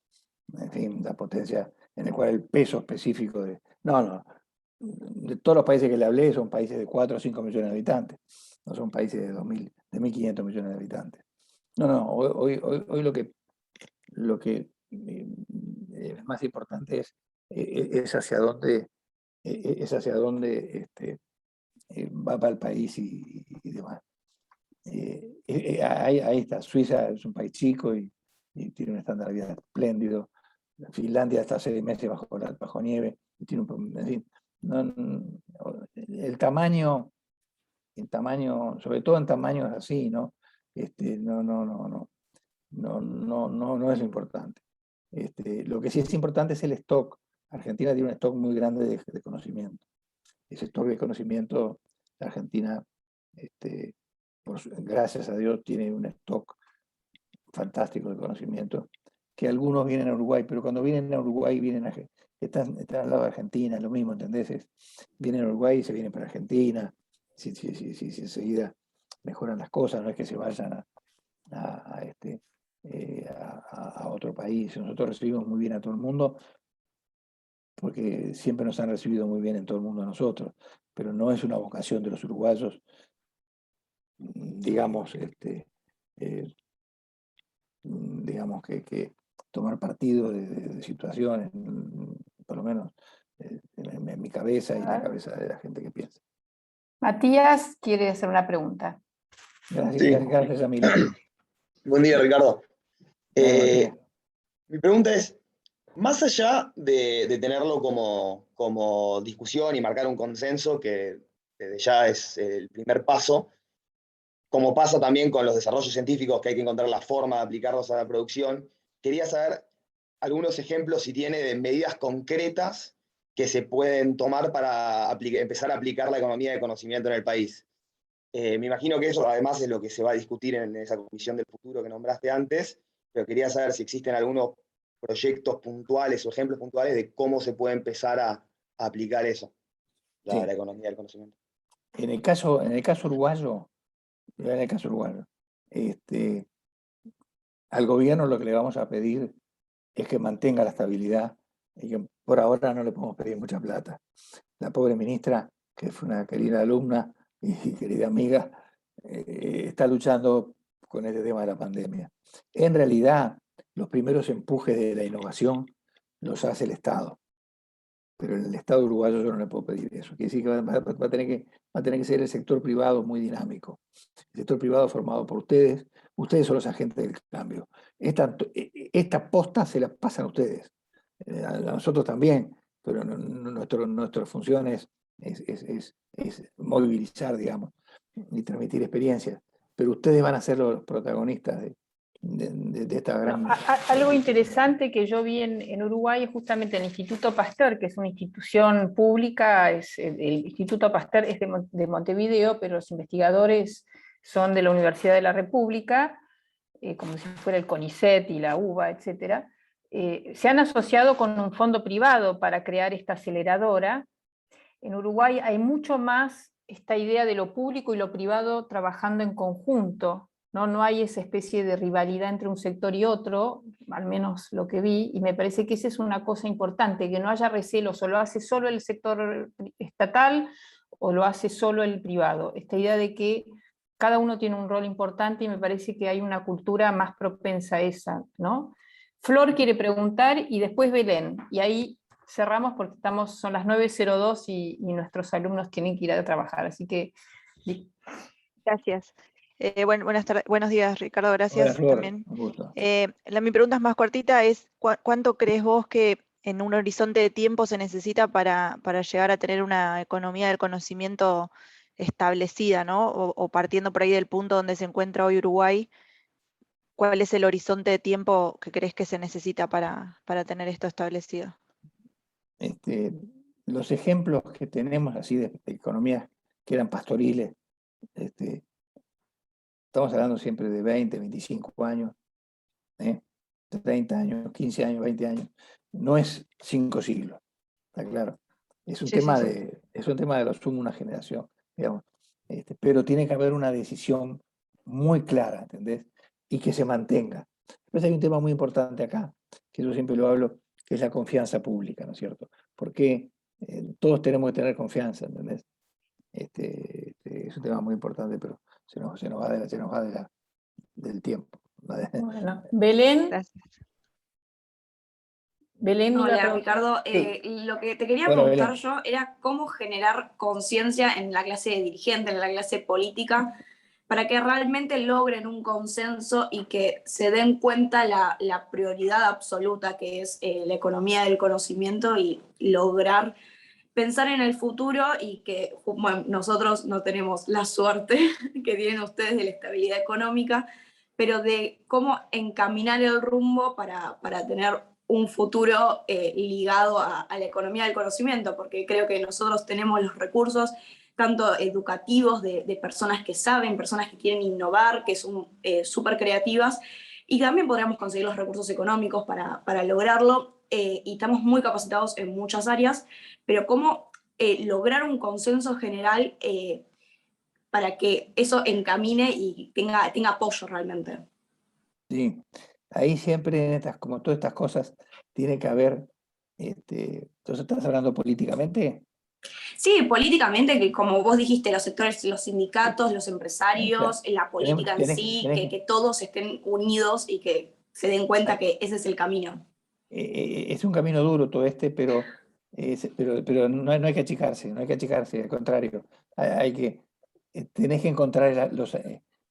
en fin, la potencia en la cual el peso específico de todos los países que le hablé son países de 4 o 5 millones de habitantes, no son países de 1.500 millones de habitantes. Hoy lo que es más importante es hacia dónde va para el país y demás. Ahí está, Suiza es un país chico y tiene un estándar de vida espléndido. Finlandia está 6 meses bajo nieve, y tiene en fin, el tamaño, sobre todo en tamaños así, ¿no? No es lo importante. Lo que sí es importante es el stock. Argentina tiene un stock muy grande de conocimiento. Ese stock de conocimiento, Argentina, gracias a Dios, tiene un stock fantástico de conocimiento, que algunos vienen a Uruguay, pero cuando vienen a Uruguay están al lado de Argentina, es lo mismo, ¿entendés? Vienen a Uruguay y se vienen para Argentina, si enseguida mejoran las cosas, no es que se vayan a otro país. Nosotros recibimos muy bien a todo el mundo, porque siempre nos han recibido muy bien en todo el mundo a nosotros, pero no es una vocación de los uruguayos, digamos, que tomar partido de situaciones, por lo menos en mi cabeza y en la cabeza de la gente que piensa. Matías quiere hacer una pregunta. Gracias, Emilio. Buen día, Ricardo. Matías. Mi pregunta es, más allá de tenerlo como discusión y marcar un consenso, que desde ya es el primer paso, como pasa también con los desarrollos científicos, que hay que encontrar la forma de aplicarlos a la producción, quería saber algunos ejemplos, si tiene, de medidas concretas que se pueden tomar para empezar a aplicar la economía de conocimiento en el país. Me imagino que eso además es lo que se va a discutir en esa comisión del futuro que nombraste antes, pero quería saber si existen algunos proyectos puntuales o ejemplos puntuales de cómo se puede empezar a aplicar eso, Sí. la economía del conocimiento. En el caso uruguayo, al gobierno lo que le vamos a pedir es que mantenga la estabilidad y que por ahora no le podemos pedir mucha plata. La pobre ministra, que fue una querida alumna y querida amiga, está luchando con este tema de la pandemia. En realidad, los primeros empujes de la innovación los hace el Estado. Pero en el Estado uruguayo yo no le puedo pedir eso. Quiere decir que va a tener que ser el sector privado muy dinámico. El sector privado formado por ustedes. Ustedes son los agentes del cambio. Esta posta se la pasan a ustedes. A nosotros también, pero nuestra función es movilizar, digamos, y transmitir experiencias. Pero ustedes van a ser los protagonistas de esta gran... Algo interesante que yo vi en Uruguay es justamente el Instituto Pasteur, que es una institución pública. El Instituto Pasteur es de Montevideo, pero los investigadores son de la Universidad de la República, como si fuera el CONICET y la UBA, etc. Se han asociado con un fondo privado para crear esta aceleradora. En Uruguay hay mucho más esta idea de lo público y lo privado trabajando en conjunto. No hay esa especie de rivalidad entre un sector y otro, al menos lo que vi, y me parece que esa es una cosa importante, que no haya recelos, o lo hace solo el sector estatal o lo hace solo el privado. Esta idea de que cada uno tiene un rol importante, y me parece que hay una cultura más propensa a esa, ¿no? Flor quiere preguntar y después Belén, y ahí cerramos porque son las 9:02 y nuestros alumnos tienen que ir a trabajar, así que... Gracias. Buenos días, Ricardo, gracias. Hola, Flor, también. un gusto. Mi pregunta es más cortita, es ¿cuánto crees vos que en un horizonte de tiempo se necesita para llegar a tener una economía del conocimiento establecida, ¿no? O partiendo por ahí del punto donde se encuentra hoy Uruguay, ¿cuál es el horizonte de tiempo que crees que se necesita para tener esto establecido? Los ejemplos que tenemos así de economías que eran pastoriles, estamos hablando siempre de 20, 25 años, 30 años, 15 años, 20 años. No es 5 siglos, está claro. Es un tema de lo sumo una generación, digamos. Pero tiene que haber una decisión muy clara, ¿entendés? Y que se mantenga. Después hay un tema muy importante acá, que yo siempre lo hablo, que es la confianza pública, ¿no es cierto? Porque todos tenemos que tener confianza, ¿entendés? Es un tema muy importante, pero se nos va del tiempo. Bueno, Belén. Gracias. Belén. Hola, Ricardo. Sí. Lo que te quería Hola, preguntar Belén. yo era cómo generar conciencia en la clase de dirigente, en la clase política, para que realmente logren un consenso y que se den cuenta la prioridad absoluta que es la economía del conocimiento, y lograr pensar en el futuro, y que bueno, nosotros no tenemos la suerte que tienen ustedes de la estabilidad económica, pero de cómo encaminar el rumbo para tener un futuro ligado a la economía del conocimiento, porque creo que nosotros tenemos los recursos, tanto educativos, de personas que saben, personas que quieren innovar, que son súper creativas, y también podríamos conseguir los recursos económicos para lograrlo, y estamos muy capacitados en muchas áreas, pero cómo lograr un consenso general para que eso encamine y tenga apoyo realmente. Sí, ahí siempre como todas estas cosas, tiene que haber, entonces estás hablando políticamente. Sí, políticamente, que como vos dijiste, los sectores, los sindicatos, los empresarios, la política en sí, que todos estén unidos y que se den cuenta que ese es el camino. Es un camino duro todo pero no hay que achicarse, al contrario, tenés que encontrar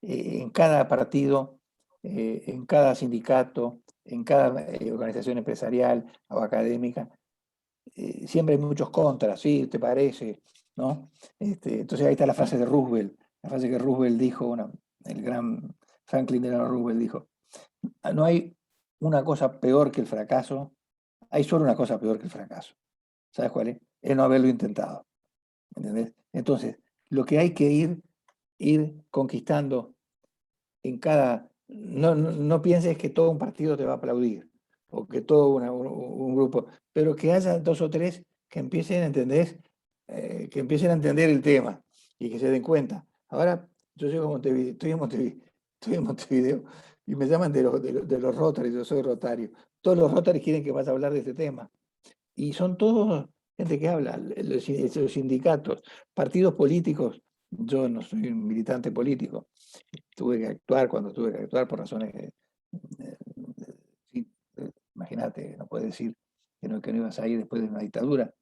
en cada partido, en cada sindicato, en cada organización empresarial o académica, siempre hay muchos contras, ¿sí? ¿Te parece? ¿No? Entonces ahí está la frase de Roosevelt, la frase que Roosevelt dijo, el gran Franklin Delano Roosevelt dijo: no hay una cosa peor que el fracaso, hay solo una cosa peor que el fracaso. ¿Sabes cuál es? Es no haberlo intentado. ¿Entendés? Entonces, lo que hay que ir ir conquistando en cada... No pienses que todo un partido te va a aplaudir, o que todo un grupo, pero que haya 2 o 3 que empiecen a entender, el tema y que se den cuenta. Ahora, yo llego a Montevideo, estoy en Montevideo y me llaman de los Rotary, yo soy rotario. Todos los Rotary quieren que vas a hablar de este tema. Y son todos gente que habla, los sindicatos, partidos políticos. Yo no soy un militante político. Tuve que actuar cuando tuve que actuar por razones... sí, imagínate, no puedes decir que no ibas a ir después de una dictadura.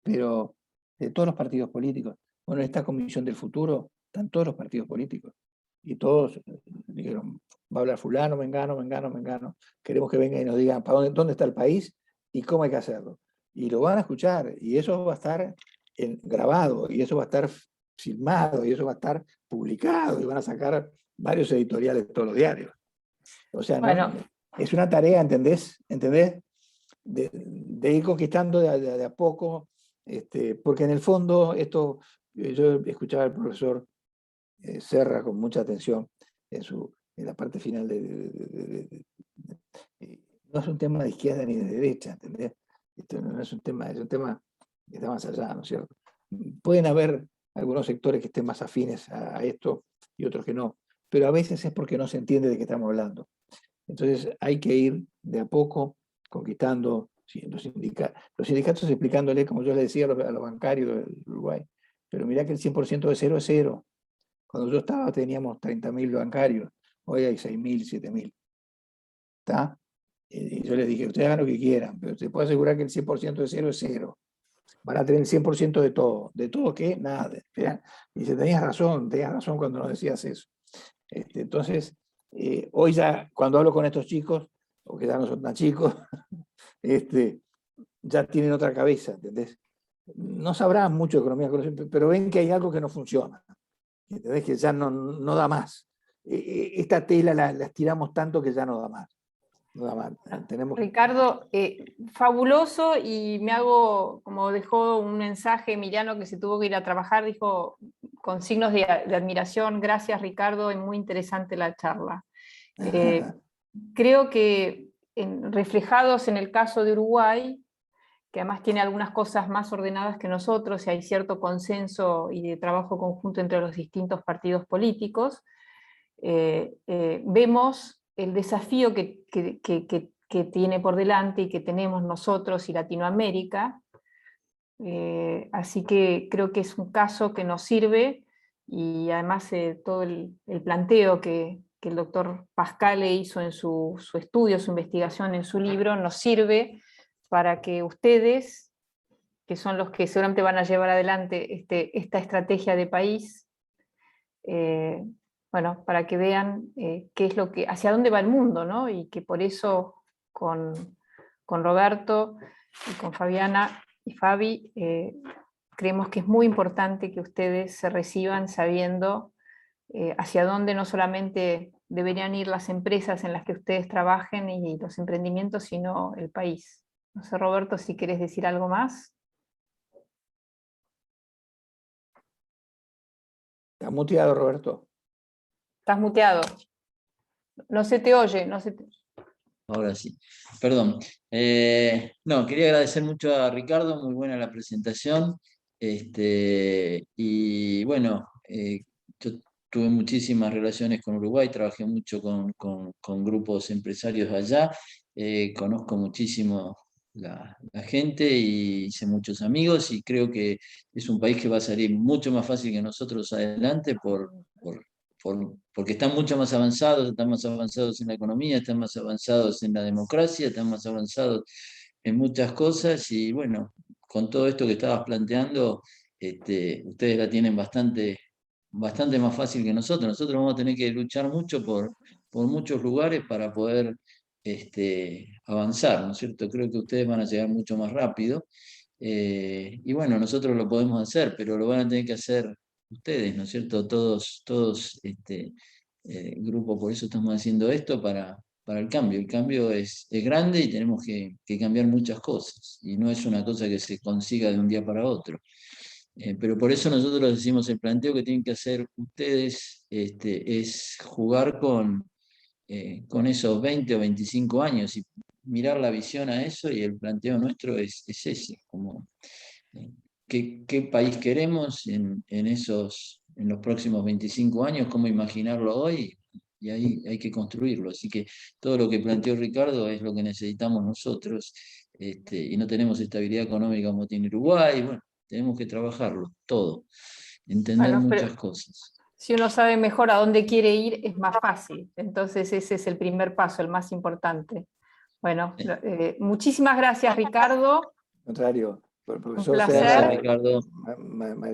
Pero de todos los partidos políticos, bueno, esta Comisión del Futuro, están todos los partidos políticos. Y todos dijeron, va a hablar fulano, mengano, queremos que venga y nos digan dónde está el país y cómo hay que hacerlo. Y lo van a escuchar, y eso va a estar grabado, y eso va a estar filmado, y eso va a estar publicado, y van a sacar varios editoriales de todos los diarios. O sea, Bueno. es una tarea, ¿entendés? De ir conquistando de a poco, porque en el fondo, yo escuchaba al profesor Serra con mucha atención en la parte final no es un tema de izquierda ni de derecha, ¿entendés? Esto no es un tema que está más allá, ¿no es cierto? Pueden haber algunos sectores que estén más afines a esto y otros que no, pero a veces es porque no se entiende de qué estamos hablando. Entonces hay que ir de a poco conquistando los sindicatos explicándole, como yo le decía a los bancarios del Uruguay, pero mirá que el 100% de cero es cero. Cuando yo estaba teníamos 30.000 bancarios, hoy hay 6.000, 7.000. ¿Está? Y yo les dije, ustedes hagan lo que quieran, pero te puedo asegurar que el 100% de cero es cero. Van a tener el 100% de todo. ¿De todo qué? Nada. Y dice, tenías razón cuando nos decías eso. Entonces, hoy ya, cuando hablo con estos chicos, o que ya no son tan chicos, ya tienen otra cabeza, ¿entendés? No sabrán mucho de economía, pero ven que hay algo que no funciona. ¿Entendés? Que ya no da más. Esta tela la estiramos tanto que ya no da más. Ricardo, fabuloso, y me hago, como dejó un mensaje Emiliano que se tuvo que ir a trabajar, dijo con signos de admiración, gracias Ricardo, es muy interesante la charla. Creo que reflejados en el caso de Uruguay, que además tiene algunas cosas más ordenadas que nosotros, y hay cierto consenso y de trabajo conjunto entre los distintos partidos políticos, vemos el desafío que tiene por delante y que tenemos nosotros y Latinoamérica. Así que creo que es un caso que nos sirve, y además todo el planteo que el doctor Pascale hizo en su estudio, su investigación en su libro, nos sirve para que ustedes, que son los que seguramente van a llevar adelante esta estrategia de país, bueno, para que vean qué es hacia dónde va el mundo, ¿no? Y que por eso con Roberto y con Fabiana y Fabi creemos que es muy importante que ustedes se reciban sabiendo hacia dónde no solamente deberían ir las empresas en las que ustedes trabajen y los emprendimientos, sino el país. No sé, Roberto, si quieres decir algo más. ¿Estás muteado, Roberto? Estás muteado. No se te oye. Ahora sí, perdón. No, quería agradecer mucho a Ricardo, muy buena la presentación. Y bueno, yo tuve muchísimas relaciones con Uruguay, trabajé mucho con grupos empresarios allá, conozco muchísimo la gente y hice muchos amigos, y creo que es un país que va a salir mucho más fácil que nosotros adelante porque están mucho más avanzados, están más avanzados en la economía, están más avanzados en la democracia, están más avanzados en muchas cosas, y bueno, con todo esto que estabas planteando, ustedes la tienen bastante más fácil que nosotros. Nosotros vamos a tener que luchar mucho por muchos lugares para poder avanzar, ¿no es cierto? Creo que ustedes van a llegar mucho más rápido, y bueno, nosotros lo podemos hacer, pero lo van a tener que hacer ustedes, ¿no es cierto? Todos grupo, por eso estamos haciendo esto para el cambio. El cambio es grande y tenemos que cambiar muchas cosas, y no es una cosa que se consiga de un día para otro. Pero por eso nosotros decimos, el planteo que tienen que hacer ustedes es jugar con esos 20 o 25 años y mirar la visión a eso, y el planteo nuestro es ese, como ¿qué país queremos en los próximos 25 años? ¿Cómo imaginarlo hoy? Y ahí hay que construirlo. Así que todo lo que planteó Ricardo es lo que necesitamos nosotros, y no tenemos estabilidad económica como tiene Uruguay. Bueno, tenemos que trabajarlo todo, entender Bueno, muchas pero cosas. si uno sabe mejor a dónde quiere ir, es más fácil. Entonces ese es el primer paso, el más importante. Bueno, muchísimas gracias, Ricardo. Al contrario, Un profesor placer. Gracias, Ricardo. María